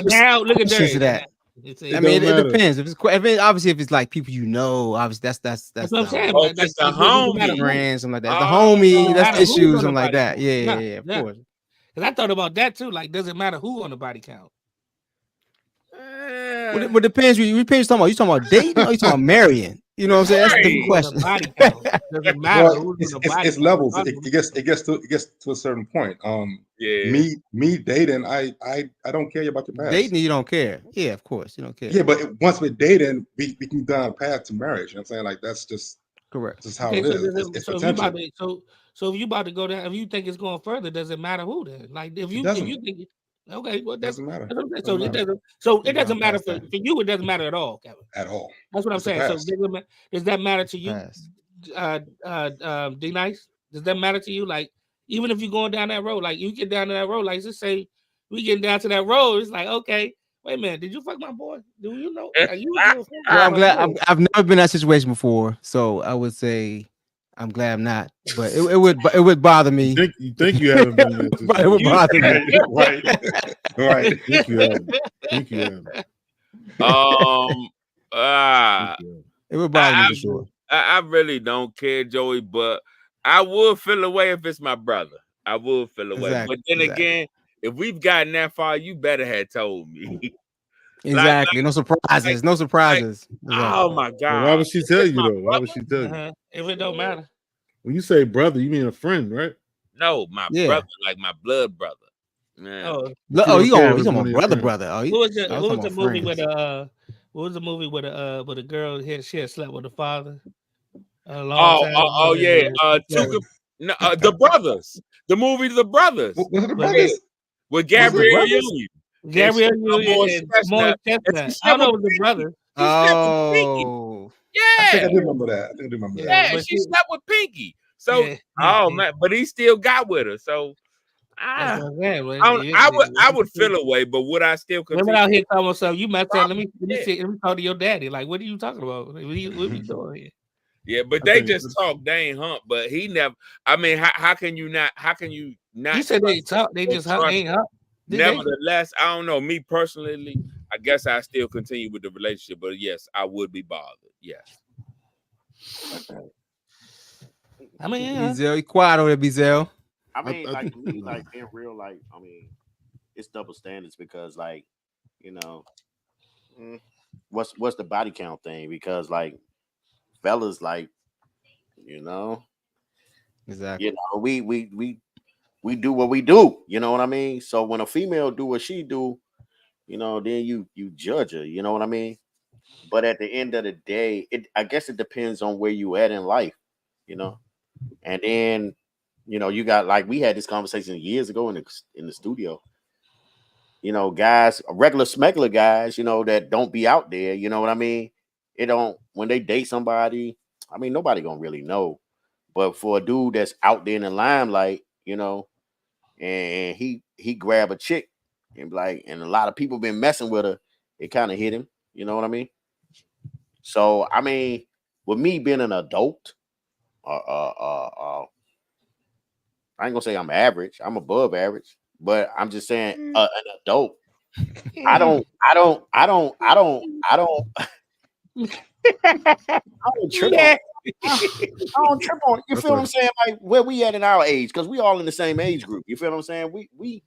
C: now look at
E: that. I mean, it depends. If it's like people obviously that's
C: what I'm saying.
F: Oh, that's the homie,
E: friends, something like that. The homie, that's issues, something like that. Yeah, of course.
C: Because I thought about that too. Like, does it matter who on the body count?
E: What depends? You talking about dating or you talking about marrying? You know what I'm saying? That's a different question.
C: Body count. Does it matter who's on the body
D: it's levels. It gets to a certain point.
F: Yeah.
D: Me dating, I don't care about your past.
E: Dating, you don't care. Yeah, of course, you don't care.
D: Yeah, but once we're dating, we can go down a path to marriage. You know what I'm saying? Like that's just
E: correct.
D: That's how it is. It's potential.
C: So if you about to go down, if you think it's going further, does it matter who then? Like if you think okay, well that doesn't matter. So it doesn't matter for you. It doesn't matter at all, Kevin.
D: At all.
C: That's what I'm saying. So does that matter to you? D Nice? Does that matter to you? Like even if you're going down that road, like you get down to that road, like just say we getting down to that road, it's like okay, wait a minute, did you fuck my boy? Do you know?
E: Well, I'm glad I've never been in that situation before, so I would say I'm glad I'm not, but it would bother me.
A: You think you haven't been there?
E: It would bother me.
D: Right.
A: Think you have.
E: It would bother me for sure.
F: I really don't care, Joey, but I would feel away if it's my brother. I would feel away.
E: Exactly,
F: But then again, if we've gotten that far, you better have told me.
E: Exactly. No surprises. No surprises.
F: Oh my God.
A: Well, why would she tell you though? Why would she tell you?
C: If it don't matter.
A: When you say brother, you mean a friend, right?
F: No, my brother, like my blood brother. Man.
E: You talking about brother.
C: What was the movie with what was the movie with a girl here? She had slept with the father.
F: Yeah. The Brothers. The movie The Brothers.
D: Was it The Brothers?
F: with Gabrielle Union.
C: Gabrielle Union and Morris Chestnut. I don't know if it's the brother.
E: Oh,
F: Yeah,
D: I think I do remember that.
F: Yeah, she slept with Pinky. So, man, but he still got with her. So, I would feel away, but would I still continue?
C: Women out here talking about something. You might tell. Let me talk to your daddy. Like, what are you talking about? What are you doing here?
F: Yeah, but they just talk. They ain't hump. But he never. I mean, how can you not? How can you not?
C: You said they talk. They just hump. They ain't hump.
F: Nevertheless, I don't know. Me personally, I guess I still continue with the relationship. But yes, I would be bothered. Yes.
C: I mean,
E: Bizel, you quiet over there, Bizel.
B: I mean, like to me, like being real, like I mean, it's double standards because, like, you know, what's the body count thing? Because like, fellas, like, you know,
E: exactly.
B: You know, we do what we do. You know what I mean? So when a female do what she do, you know, then you judge her. You know what I mean? But at the end of the day, I guess it depends on where you at in life. You know, and then. You know, you got like we had this conversation years ago in the studio. You know, guys, regular smuggler guys, you know, that don't be out there. You know what I mean? It don't when they date somebody. I mean, nobody gonna really know. But for a dude that's out there in the limelight, you know, and he grab a chick and like, and a lot of people been messing with her. It kind of hit him. You know what I mean? So I mean, with me being an adult, I ain't gonna say I'm average. I'm above average, but I'm just saying an adult. I don't trip on. I don't trip on. You feel what I'm saying? Like where we at in our age, because we all in the same age group. You feel what I'm saying? We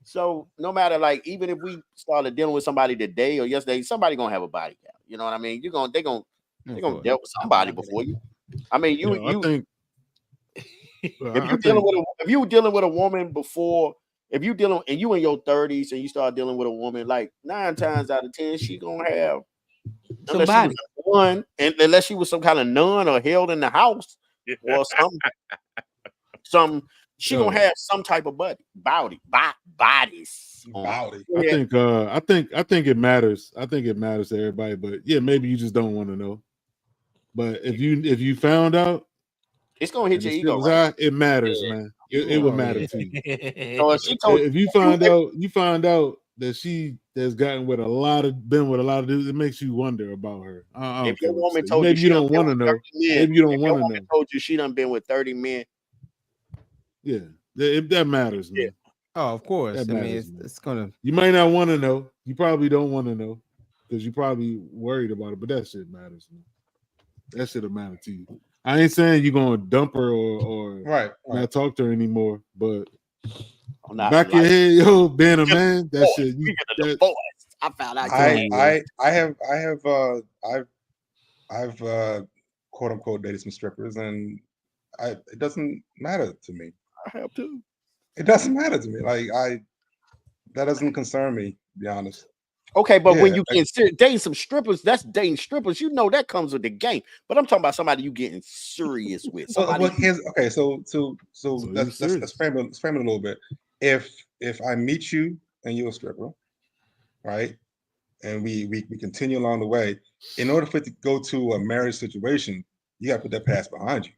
B: so no matter like even if we started dealing with somebody today or yesterday, somebody gonna have a body count. You know what I mean? They're gonna deal with somebody before you. I mean, I think. If you dealing with a woman before, if you dealing and you in your 30s and you start dealing with a woman, like 9 times out of 10, she gonna have somebody unless she was some kind of nun or held in the house or some she gonna have some type of bodies.
A: I think it matters. I think it matters to everybody, but yeah, maybe you just don't want to know. But if you found out.
B: It's gonna hit your ego, right?
A: It matters, man. It will matter to you.
B: So
A: if you find out that she has been with a lot of dudes, it makes you wonder about her.
B: If your woman told
A: maybe you don't want to know. Maybe you don't want to know.
B: Told you she done been with 30 men.
A: Yeah, that matters, man.
E: Yeah. Oh, of course. I mean, it's gonna.
A: You might not want to know. You probably don't want to know because you're probably worried about it. But that shit matters, man. That shit'll matter to you. I ain't saying you're gonna dump her or not talk to her anymore, but back your head, yo, being a man, that shit.
B: I found out.
D: I've quote unquote dated some strippers, and it doesn't matter to me.
B: I have too.
D: It doesn't matter to me. Like that doesn't concern me, to be honest.
B: Okay, but when you get dating some strippers, that's dating strippers. You know that comes with the game. But I'm talking about somebody you getting serious with.
D: So let's frame it a little bit. If I meet you and you're a stripper, right, and we continue along the way, in order for it to go to a marriage situation, you got to put that past behind you.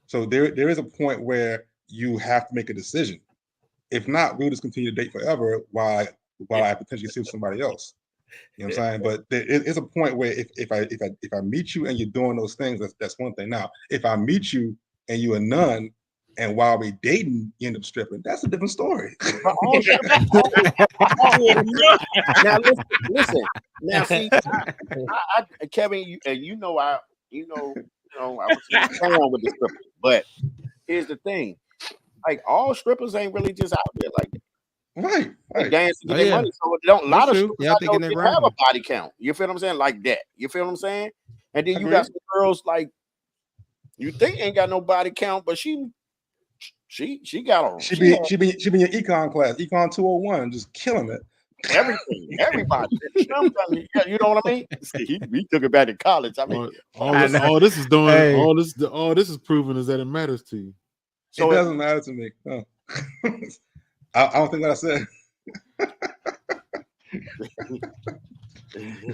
D: So there is a point where you have to make a decision. If not, we'll just continue to date forever while I potentially see somebody else. You know what I'm saying? But there is a point where if I meet you and you're doing those things, that's one thing. Now, if I meet you and you're a nun and while we dating, you end up stripping, that's a different story.
B: Now listen. Now see, Kevin, I was going with the strippers, but here's the thing: like all strippers ain't really just out there like that.
D: Right.
B: Dance to get their money. So a lot of strippers I know didn't have a body count. You feel what I'm saying? Like that. You feel what I'm saying? And then you got some girls like you think ain't got no body count, but she got a
D: she be in your econ class, econ 201, just killing it.
B: Everything, everybody. You know what I mean? We took it back to college. I mean,
A: all this is doing, hey. all this is proving is that it matters to you.
D: So it doesn't matter to me. No. I don't think what I said.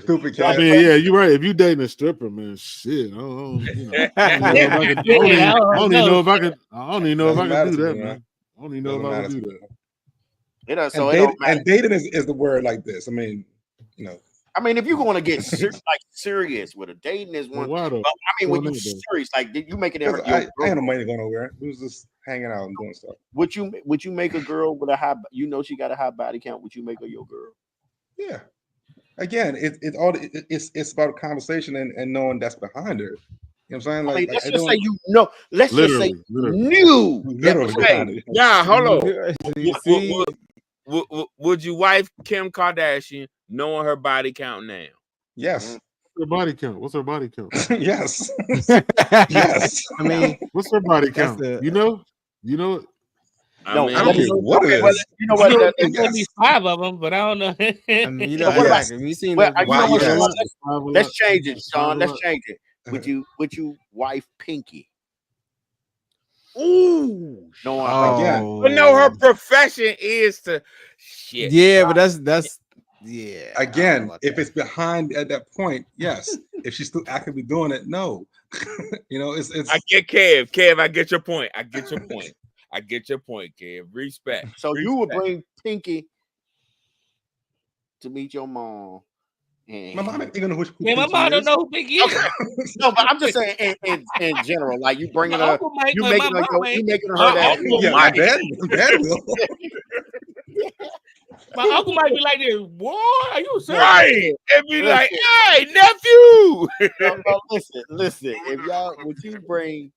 D: Stupid cat.
A: I mean, yeah, you're right. If you dating a stripper, man, shit, I don't even know if I could do that, man. I don't even know if I would do that.
D: And dating is the word like this. I mean, you know.
B: I mean, if you're going to get serious with a dating is one. But, I mean, when you serious, like did you make it?
D: I ain't no money going nowhere. We was just hanging out and doing stuff.
B: Would you make a girl with a high? You know, she got a high body count. Would you make her your girl?
D: Yeah. Again, it's about a conversation and knowing that's behind her. You know what I'm saying? Like,
B: I mean, let's just say you know. Let's just say knew.
F: Literally. Yeah, hold on. Would you wife Kim Kardashian knowing her body count now?
D: Yes.
A: What's her body count? What's her body count?
D: Yes.
E: Yes. I mean,
A: what's her body count? You know?
E: I don't know what it is.
C: You know what? There's at least 5 of them, but I don't know.
E: I mean, you know, we seen
B: let's change it, Sean. Let's change it. Would you wife Pinky?
F: Ooh,
B: no,
F: but no, her profession is to shit.
E: Yeah, but that's yeah.
D: Again, if it's behind at that point, yes. If she's still actively doing it, no. You know, it's.
F: I get Kev. I get your point. I get your point, Kev. Respect.
B: So you would bring Pinky to meet your mom.
D: My mom ain't gonna know who
C: my mom don't know who Pinky is.
B: Okay. No, but I'm just saying in general, like you bringing her, you making her that.
D: Yeah, my dad will.
C: My uncle might be like this. What are you saying?
F: Right, and be like, "Hey, nephew."
B: No, listen. If y'all would you bring,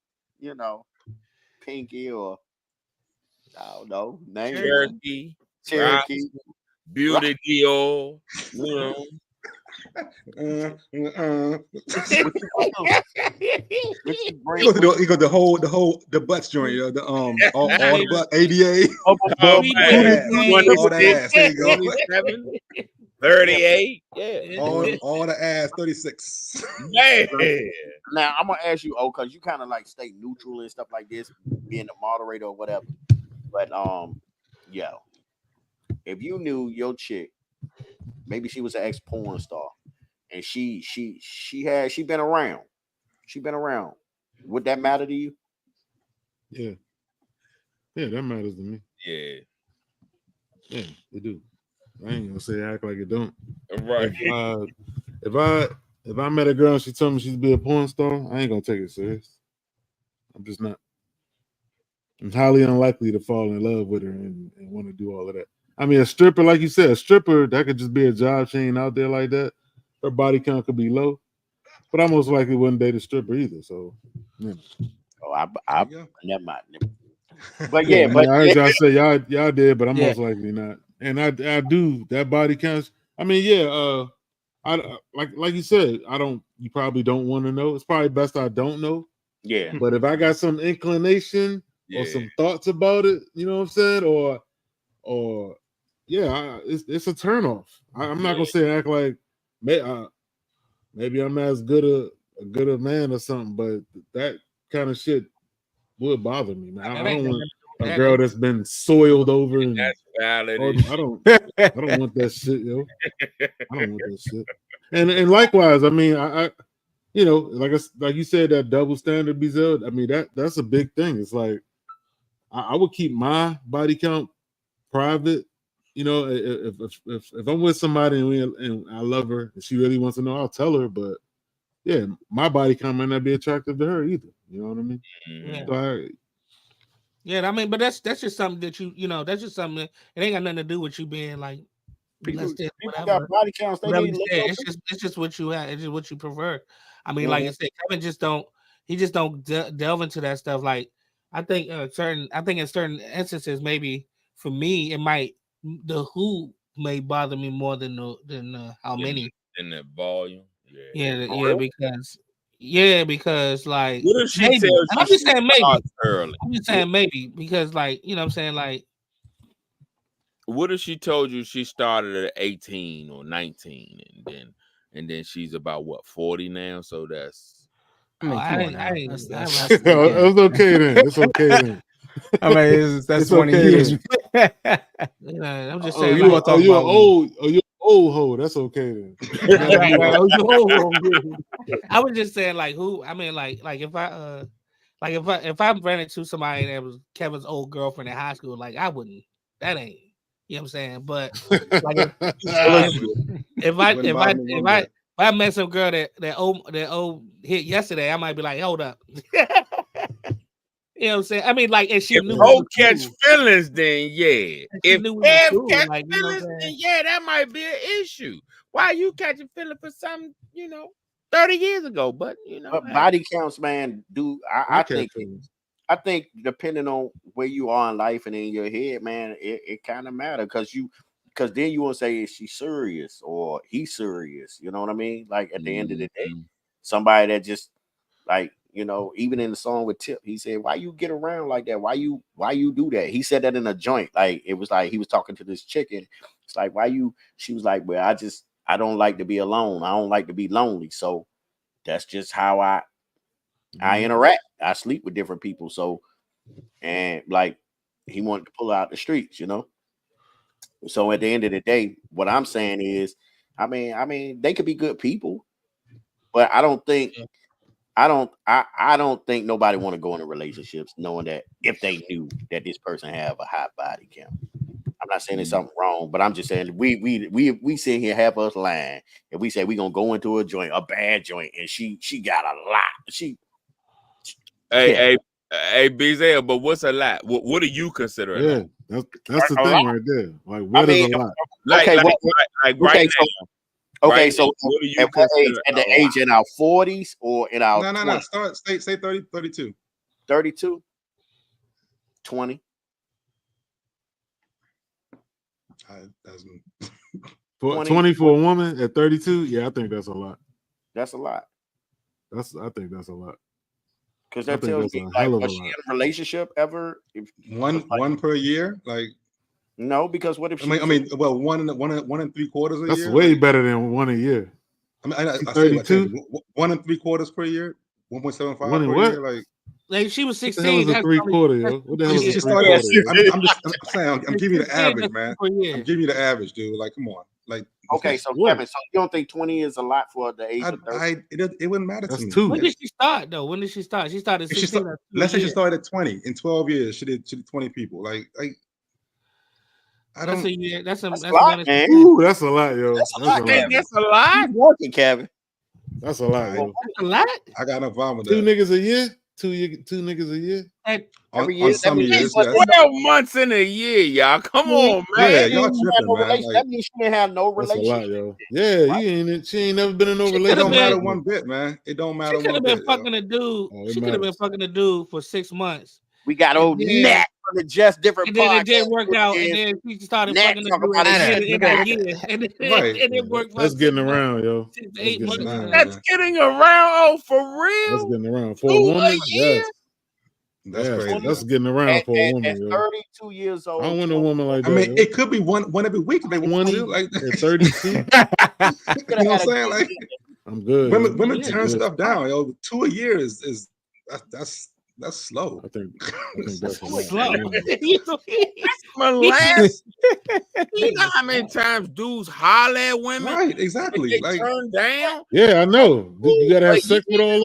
B: Pinky or I don't know, name
F: Cherokee, Beauty Dior,
D: You go the butts joint, the all the butt ADA, all that ass. There you go.
F: 38, yeah,
D: all the ass. 36.
F: Man.
B: Now I'm gonna ask you, because you kind of like stay neutral and stuff like this, being the moderator or whatever. But if you knew your chick, maybe she was an ex-porn star, and she been around. Would that matter to you?
A: Yeah, that matters to me.
F: Yeah,
A: it do. I ain't gonna say act like it don't.
F: Right.
A: If I met a girl and she told me she'd be a porn star, I ain't gonna take it serious. I'm just not. I'm highly unlikely to fall in love with her and want to do all of that. I mean, a stripper, like you said, that could just be a job. She ain't out there like that. Her body count could be low, but I most likely wouldn't date a stripper either. So,
B: I never mind.
A: But I heard y'all say y'all did, but I'm most likely not. And I do that body count. I mean, I like you said, you probably don't want to know. It's probably best I don't know.
B: Yeah.
A: But if I got some inclination or some thoughts about it, you know what I'm saying, or it's a turnoff. I'm not gonna say act like maybe I'm as good a man or something, but that kind of shit would bother me, man. I don't want a girl that's been soiled over, and
F: that's valid.
A: I don't want that shit, yo. I don't want that shit. And likewise, I mean, I like you said, that double standard, Bizel. I mean, that's a big thing. It's like I would keep my body count private. You know, if I'm with somebody and I love her and she really wants to know, I'll tell her. But yeah, my body count might not be attractive to her either. You know what I mean?
C: Yeah.
A: So
C: I mean, but that's just something that that's just something that it ain't got nothing to do with you being like.
B: People got body counts.
C: It's just what you have. It's just what you prefer. I mean, like I said, Kevin just don't delve into that stuff. Like I think in certain instances, maybe for me, it might the who may bother me more than how many
F: in the volume.
C: Because like
F: what if she
C: maybe,
F: tells
C: I'm just saying maybe
F: early.
C: I'm just saying maybe because like you know what I'm saying like
F: what if she told you she started at 18 or 19 and then she's about what 40 now? So that's
A: it's okay then. It's okay then.
E: I mean, that's 20 years.
C: I'm just
A: Oh,
C: saying.
A: you
C: Like,
A: you're an old hoe. That's okay then.
C: I was just saying, like, who? I mean, like if I ran into somebody that was Kevin's old girlfriend in high school, like I wouldn't. That ain't. You know what I'm saying? But like, if I met some girl that old hit yesterday, I might be like, hold up. You know what I'm saying? I mean, like, if she knew
F: Hope catch feelings, then yeah. If Kev catch
C: like,
F: feelings, then yeah, that might be an issue. Why you catching feelings for something, 30 years ago? But
B: but body counts, man. I think depending on where you are in life and in your head, man, it kind of matters because then you will say, is she serious or he's serious? You know what I mean? Like at the end of the day, somebody that just like, even in the song with Tip, he said, why you get around like that? Why you do that? He said that in a joint. Like, it was like he was talking to this chicken. It's like, she was like, well, I don't like to be alone. I don't like to be lonely. So that's just how I interact. I sleep with different people. So, and like, he wanted to pull out the streets, So at the end of the day, what I'm saying is, I mean, they could be good people, but I don't think nobody want to go into relationships knowing that if they knew that this person have a high body count. I'm not saying there's something wrong, but I'm just saying we sit here half us lying and we say we gonna go into a bad joint, and she got a lot.
F: Hey, BZ, but what's a lot? What do you consider a lot?
A: That's the thing right there. Like, what is a lot?
F: Like right now.
B: Okay,
F: right
B: so
F: now, what do you
B: at what age?
F: consider
B: At the
F: a
B: age in our 40s or in our
D: No.
B: 20s?
D: Start say 30, 32.
B: 32, 20.
A: For 20 for a woman at 32, yeah, I think that's a lot.
B: That's a lot.
A: I think that's a lot.
B: Because that tells me, like, was she in a relationship ever?
D: One per year, like.
B: No, because what if she?
D: I mean, well, 1 and 3/4 a year.
A: That's way better than 1 a year.
D: I mean, I
A: 32,
D: 1 and 3/4 per year, 1.75
A: 1 and
D: per
A: what?
D: year,
C: like she was 16.
A: What the hell is a 3/4, yo? What the hell is a 3/4?
D: I'm saying, I'm giving you the average, man. I'm giving you the average, dude. Like, come on, like.
B: Okay, so Kevin, so you don't think 20 is a lot for the age of 30?
D: It wouldn't matter to me.
A: 2.
C: When did she start though? When did she start? She started 16.
D: Let's say she started at 20. In 12 years, she did 20 people. Like I don't.
C: That's a
B: lot, man.
A: Ooh, that's a lot, yo.
B: That's a lot.
F: That's a lot.
B: Keep working, Kevin.
A: That's a lot, yo.
C: That's a lot.
D: I got no problem with
A: 2
D: that.
A: niggas a year. 2 niggas a year.
B: Every year,
D: on some years,
F: 12 months in a year, y'all. Come on, man.
D: Yeah, y'all tripping, man.
B: That means she didn't have no
A: That's a
B: relationship.
A: lot, yo. Yeah, right? She ain't never been in no relationship.
D: It don't matter one bit, man. It don't matter one bit.
C: She could have been fucking a dude. She could have been fucking a dude for 6 months.
B: We got old Nat from the Just Different
C: and then
B: podcast.
C: it didn't work out, and then she started fucking a dude in that year, and it worked.
A: That's getting around, yo.
C: 6 to 8 months.
F: That's getting around. Oh, for real?
A: That's getting around for a woman. Yes.
D: That's crazy.
A: That's getting around for a woman.
B: At 32 years old.
A: I don't want a woman like that.
D: I mean, it could be one every week. They want to like
A: at 32.
D: You know what I'm saying? Like,
A: I'm good.
D: Women turn stuff down, yo. 2 a year is that's slow.
A: I think that's
C: slow.
F: That's molasses. You know how many times dudes holler at women?
D: Right, exactly.
F: Like turn down.
A: Yeah, I know. You gotta have sex with all.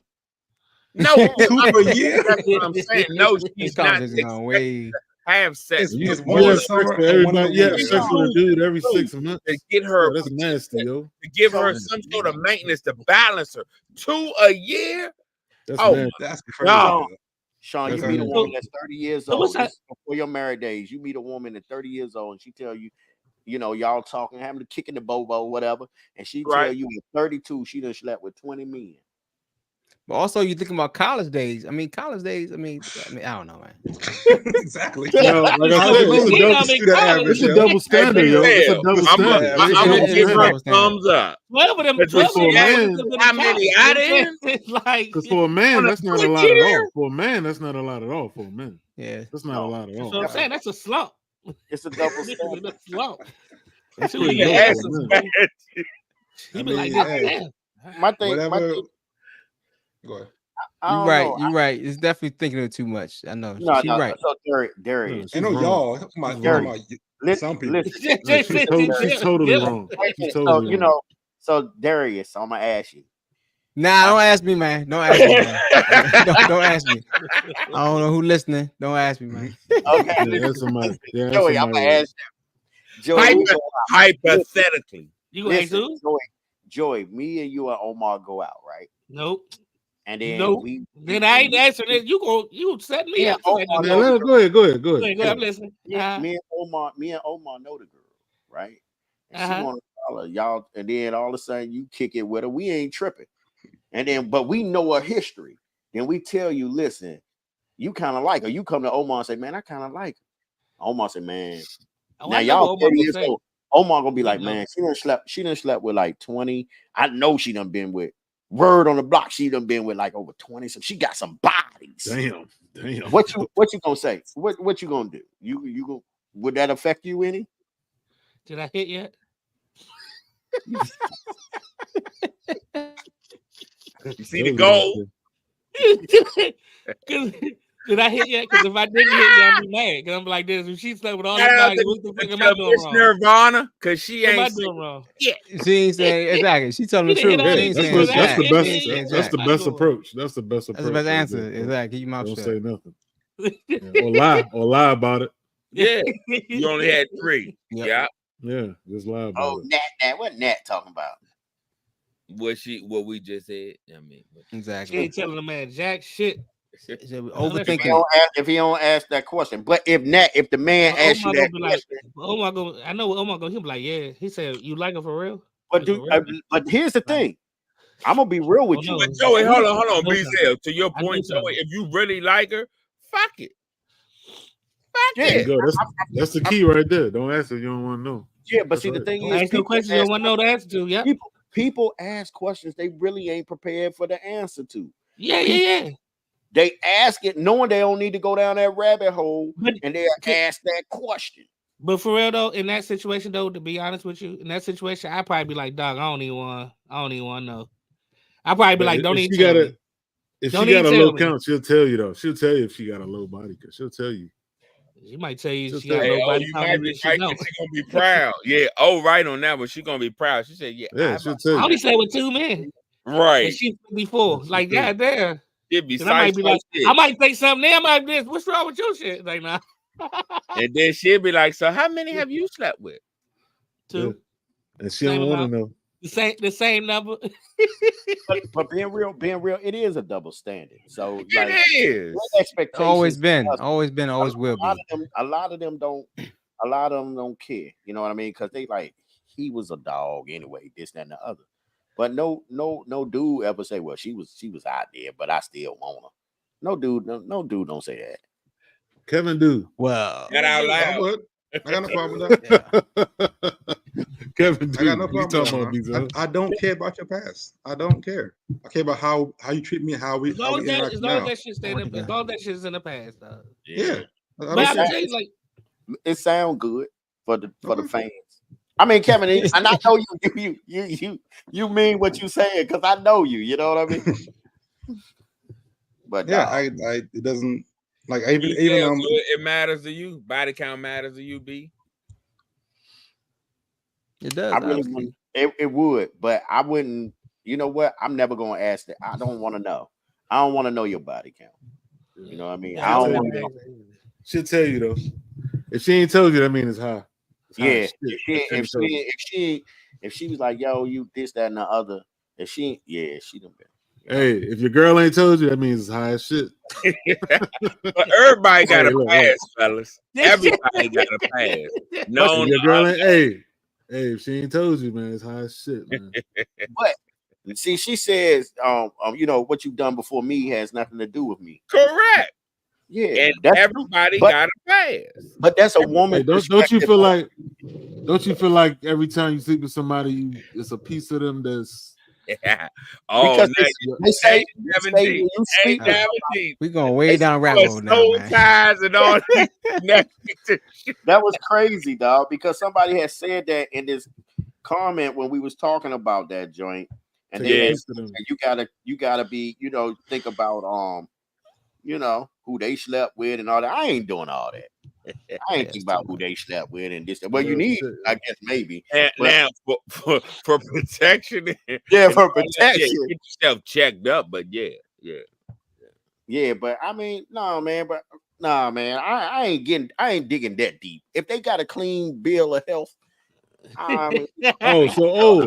F: No,
D: 2 per year.
F: That's what I'm saying. No, she's not
E: way.
F: Have sex.
D: It's one in the summer.
A: Everybody, sex with a dude every 6 months.
F: To get her,
A: that's nasty, yo.
F: To give her some sort of maintenance to balance her. 2 a year.
D: That's crazy.
B: Sean, you meet a woman that's 30 years old before your married days. You meet a woman at 30 years old, and she tell you, y'all talking, having a kick in the bobo, whatever, and she tell you at 32 she done slept with 20 men.
E: But also, you think about college days. I mean, I don't know, man.
D: Exactly.
A: Well, like I said, it's a double standard, yo. It's a double standard.
F: I'm gonna give her a thumbs up.
C: How
F: many out of
C: like?
A: Because for a man, that's not a lot at all. For a man, that's not a lot at all. For a man,
E: yeah,
A: that's not a lot at all.
C: So I'm saying that's a slump.
B: It's a double standard.
C: That's a slump.
A: That's
C: He
A: pretty
C: be like, damn.
B: My thing.
D: Go ahead.
E: You're right. You're right. It's definitely thinking of it too much. I know.
B: No,
E: She's right.
B: So Darius.
D: I know y'all. Some people.
A: She's totally wrong. She's totally wrong.
B: So Darius, I'm gonna ask you.
E: Nah, don't ask me, man. Don't ask me, man. don't ask me. I don't know who listening. Don't ask me, man.
B: Okay,
A: that's somebody.
B: Joey, I'm gonna ask you. Joey,
F: hypothetically,
C: you gonna ask who?
B: Joey, me and you and Omar go out, right?
C: Nope.
B: And then
C: then I ain't answering it. You set me up.
A: Go ahead.
C: I'm listening.
B: Me and Omar know the girl, right? And she wanna follow y'all, and then all of a sudden you kick it with her. We ain't tripping. And then, but we know her history. Then we tell you, listen, you kind of like her. You come to Omar and say, man, I kind of like her. Omar say, man. Now y'all 30 years old. Omar gonna be like, man, she done slept with like 20. I know she done been with word on the block. She done been with like over 20. So she got some bodies.
A: Damn.
B: What you gonna say? What you gonna do? You go? Would that affect you any?
C: Did I hit yet?
F: You see the goal?
C: Did I hit yet? Because if I didn't hit you, I'd be mad. Because I'm like this. If she slept with all these bodies, what the fuck am I doing wrong?
F: Nirvana, because she ain't.
C: What am I doing wrong?
E: Yeah. She ain't saying exactly. She telling the truth.
A: That's the best approach. That's the best approach.
E: That's the best answer. Exactly. You
A: don't say nothing. Or lie about it.
F: Yeah. You only had 3.
A: Yeah. Yeah. Just lie about it.
B: Nat. What Nat talking about?
F: What we just said. I mean,
C: She
E: exactly.
C: ain't telling the man jack shit.
E: Overthinking.
B: If he don't ask that question, but if the man asks you that question,
C: I know Omar go. He'll be like, yeah. He said, you like her for real?
B: But here's the thing. I'm gonna be real with you.
F: But Joey, hold on, BZL. To your point, Joey, if you really like her, fuck it.
A: That's the key right there. Don't ask if you don't want to know.
B: Yeah, but see, the thing is,
C: ask the question you don't want to know the answer to. Yeah,
B: people ask questions they really ain't prepared for the answer to.
C: Yeah.
B: They ask it knowing they don't need to go down that rabbit hole, and they ask that question.
C: But for real though, in that situation though, to be honest with you, in that situation, I'd probably be like, dog, I don't even want to know. I'd probably be like, don't even tell me.
A: If she got a low count, she'll tell you though. She'll tell you if she got a low body count. She'll tell you.
C: She might tell you she got a low body count.
F: She's gonna be proud. Yeah. Oh, right on that one. She's gonna be proud. She said, yeah.
A: She'll tell you.
C: I only slept with 2 men.
F: Right.
C: And she's 54. Like, goddamn.
F: It'd be
C: I might think something there. I might be, what's wrong with your shit? Like, nah.
F: And then she'll be like, so how many have you slept with?
C: 2.
A: Yeah. And she don't want to know.
C: The same number.
B: but being real, it is a double standard. So like,
F: it is.
B: Expectations
E: always been, always will be.
B: A lot of them don't care. You know what I mean? Because they like, he was a dog anyway, this, that, and the other. But no dude ever say, well, she was out there, but I still want her. No dude don't say that.
A: Kevin do.
E: Well,
F: get out loud.
D: I got no problem with that.
A: Kevin,
D: I got no problem with that. I don't care about your past. I don't care. I care about how you treat me, how we interact
C: as
D: now.
C: long as that shit's in the past, though.
B: Yeah.
C: But I'm saying, like,
B: it sounds good for the fans. I mean, Kevin, and I know you mean what you saying because I know you. You know what I mean? But
D: yeah, it doesn't like even
F: it matters to you. Body count matters to you, B.
E: It does.
B: I really wouldn't. It would, but I wouldn't. You know what? I'm never gonna ask that. I don't want to know. I don't want to know your body count. You know what I mean? I don't want to know.
A: She'll tell you though. If she ain't told you, that means it's high.
B: If she was like, yo, you this, that, and the other, she done been.
A: Hey, if your girl ain't told you, that means it's high as shit.
F: But everybody got a pass, fellas. Everybody got a pass. No,
A: your girl ain't. Hey, if she ain't told you, man, it's high as shit, man.
B: But see, she says, you know, what you've done before me has nothing to do with me.
F: Correct.
B: Yeah,
F: and everybody got a pass.
B: But that's a woman.
A: Hey, don't you feel like every time you sleep with somebody, it's a piece of them that's
B: because they say
E: we're going way down rabbit hole now, man.
B: Ties and all that was crazy, dog. Because somebody had said that in this comment when we was talking about that joint, And then you gotta be, think about who they slept with and all that. I ain't doing all that. I ain't think about who they slept with and this. Well, you need, I guess, maybe.
F: Now for protection.
B: Yeah, for protection.
F: Get yourself checked up, but yeah.
B: But I mean, no, man. I ain't digging that deep. If they got a clean bill of health, I mean,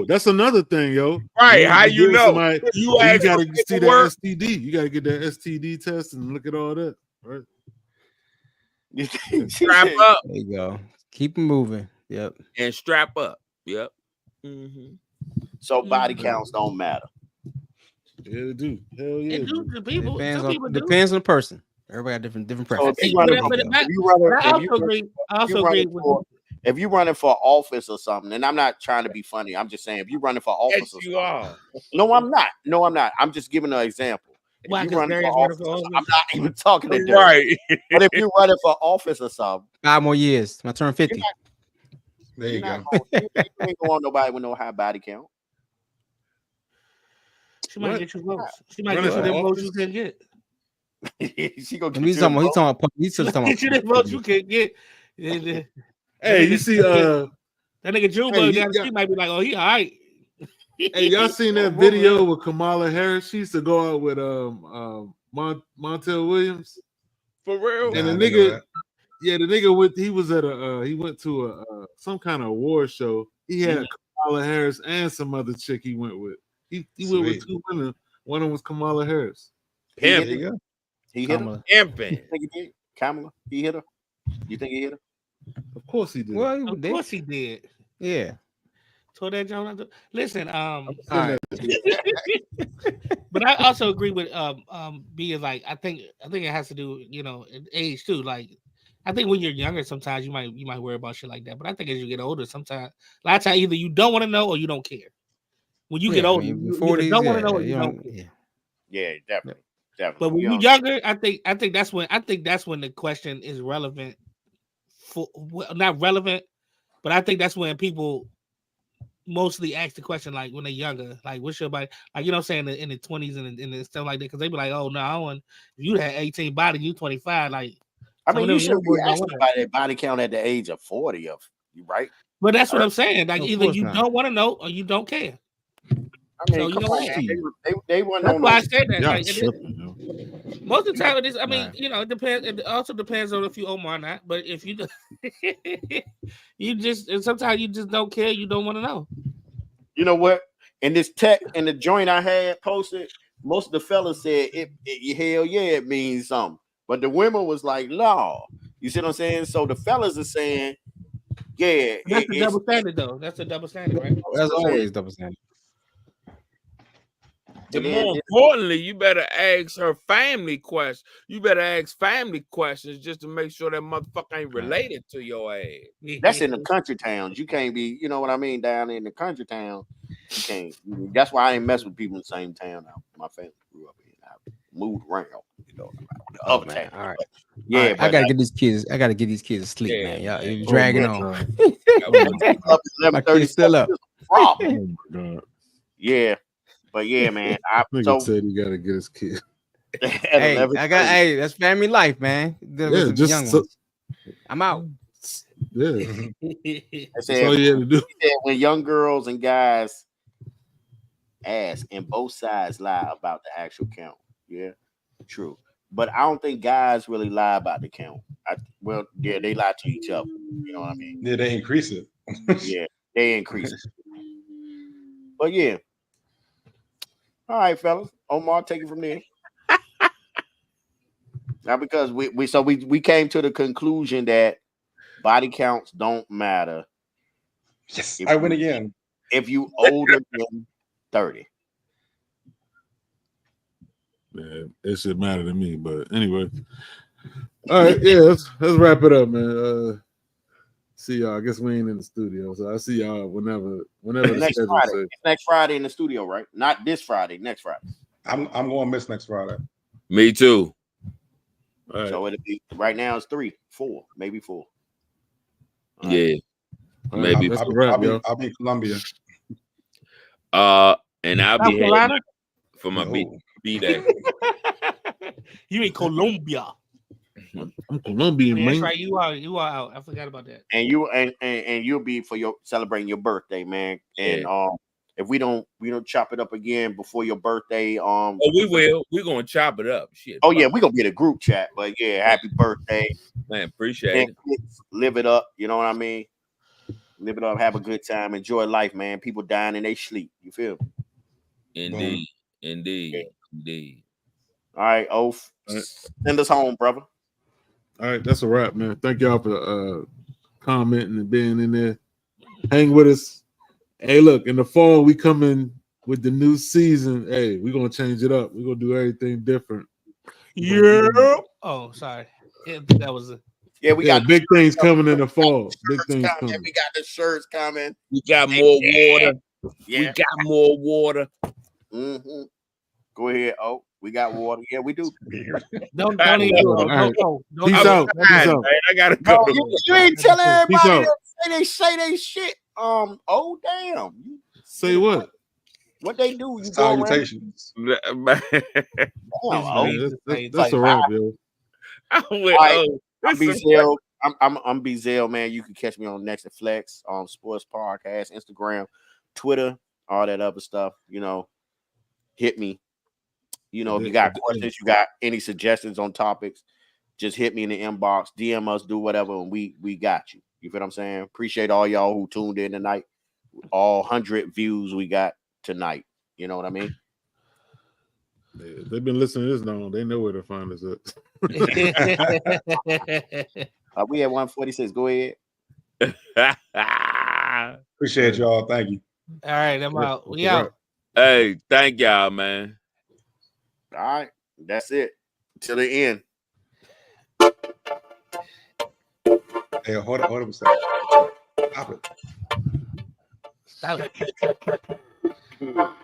A: that's another thing, yo.
F: Right? How you know?
A: You gotta see that STD. You gotta get that STD test and look at all that, right?
F: Strap up.
E: There you go. Keep moving. Yep.
F: And strap up. Yep. Mm-hmm.
B: So body counts don't matter.
A: Yeah, they do. Hell yeah.
E: Depends on the person. Everybody got different preferences.
B: If you're running for office or something, and I'm not trying to be funny, I'm just saying if you're running for office,
F: yes, you are.
B: No, I'm not. I'm just giving an example. If you're running for office, I'm not even talking to
F: right.
B: But if you're running for office or something,
E: 5 more years. I turn 50.
D: There you go.
B: You ain't gonna want nobody with no high body count.
C: She might get you votes. She might get you them votes you can get.
B: She gonna get
E: He's talking about
C: get you the votes you can get.
A: Hey, you see,
C: that nigga Juba down the street might be like, oh, he all right.
A: Hey, y'all seen that video with Kamala Harris? She used to go out with Montel Williams.
F: For real?
A: And the nigga he went to some kind of award show. He had Kamala Harris and some other chick he went with. He went with 2 women. One of them was Kamala Harris.
B: He hit her. Kamala, he hit her. You think he hit her?
A: Of course he did.
C: Well, of course he did.
E: Yeah.
C: Tore that John. Listen, but I also agree with being like I think it has to do, age too. Like I think when you're younger, sometimes you might worry about shit like that. But I think as you get older, sometimes a lot of times either you don't want to know or you don't care. When you get older, you don't want to know or you don't care.
B: Yeah, definitely.
C: But when you're younger, I think that's when the question is relevant. Not relevant, but I think that's when people mostly ask the question, like when they're younger, like what's your body, like what I'm saying, in the 20s and stuff like that, because they be like, oh no, I want, if you had 18 body, you 25, like
B: I mean, you should be asking about that body count at the age of 40, of you, right?
C: But that's what I'm saying. Like either you don't want to know or you don't care.
B: I mean, so, they weren't. That's
C: why I said that. Like, most of the time, it is. I mean, it depends. It also depends on if you Omar or not. But if you, sometimes you just don't care. You don't want to know.
B: You know what? In this tech in the joint I had posted, most of the fellas said it hell yeah, it means something. But the women was like, no. You see what I'm saying? So the fellas are saying, yeah.
C: That's the double standard, though. That's a double standard, right?
E: That's always double standard.
F: And more importantly, you better ask her family questions. You better ask family questions just to make sure that motherfucker ain't related to your ass.
B: That's in the country towns. You can't be, you know what I mean, down in the country town. You can't. That's why I ain't mess with people in the same town. Now my family grew up in. I moved around.
E: All right. Yeah, right. I gotta get these kids. I gotta get these kids to sleep, man. Y'all you're dragging on. My kids still up.
B: Yeah. But yeah, man.
A: So said he gotta get his kid.
E: Hey, that's family life, man.
A: Yeah, just
E: young ones. I'm out.
A: Yeah.
B: That's all you had to do. When young girls and guys ask, and both sides lie about the actual count. Yeah, true. But I don't think guys really lie about the count. They lie to each other. You know what I mean?
D: Yeah, they increase it.
B: Yeah, they increase it. But yeah. All right, fellas. Omar, take it from there. Now, because we came to the conclusion that body counts don't matter.
D: Yes, I win again.
B: If you older than 30.
A: Yeah, it should matter to me, but anyway. All right, yeah, let's wrap it up, man. See y'all. I guess we ain't in the studio, so I see y'all whenever
B: next Friday. It's next Friday in the studio, right? Not this Friday, next Friday.
D: I'm going to miss next Friday.
F: Me too.
B: All right. So it'll be right now it's 3, 4, maybe 4.
F: Yeah. Maybe
D: I'll be in Colombia.
F: And and I'll
C: South
F: be heading
C: Carolina?
F: out for my B day.
C: You in Colombia?
A: I'm Colombian,
C: Yeah,
A: man.
C: that's right. You are out. I forgot about that.
B: And you'll be for your celebrating your birthday, man. And if we don't chop it up again before your birthday,
F: oh, we will. We're gonna chop it up. Shit.
B: Oh yeah, we're gonna get a group chat. But yeah, happy birthday,
F: man. Appreciate it.
B: Live it up. You know what I mean? Live it up. Have a good time. Enjoy life, man. People dying and they sleep. You feel me?
F: Indeed.
B: All right, Oaf. Send us home, brother.
A: All right, that's a wrap, man. Thank y'all for commenting and being in there. Hang with us. Hey, look, in the fall, we coming with the new season. Hey, we're gonna change it up. We're gonna do everything different.
C: Yeah. Oh, sorry. Yeah, that was a
B: we got
A: big things coming in the fall. Big things coming.
B: We got the shirts coming.
F: We got more water.
B: Yeah.
F: We got more water.
B: Mm-hmm. Go ahead. Oh, we got water. Yeah, we do.
C: Don't even go. Don't go.
A: Peace out. Peace out.
F: I gotta go.
B: No, you ain't telling everybody
A: Peace
B: to say they shit. Oh damn.
A: Say what?
B: What they do? You
D: Salutations.
A: That's a wrap, yo.
B: I'm Bezel. I'm Bezel, man. You can catch me on Next2Flex, Sports Podcast, Instagram, Twitter, all that other stuff. You know, hit me. You know, if you got questions, you got any suggestions on topics, just hit me in the inbox, DM us, do whatever, and we got you. You feel what I'm saying? Appreciate all y'all who tuned in tonight. All 100 views we got tonight. You know what I mean?
A: They've been listening to this long. They know where to find us at.
B: We at 146. Go ahead.
D: Appreciate y'all. Thank you.
C: All right, I'm out. We out.
F: Hey, thank y'all, man.
B: All right. That's it. Till the end.
D: Hey, hold up a second. Stop it.
C: Stop it.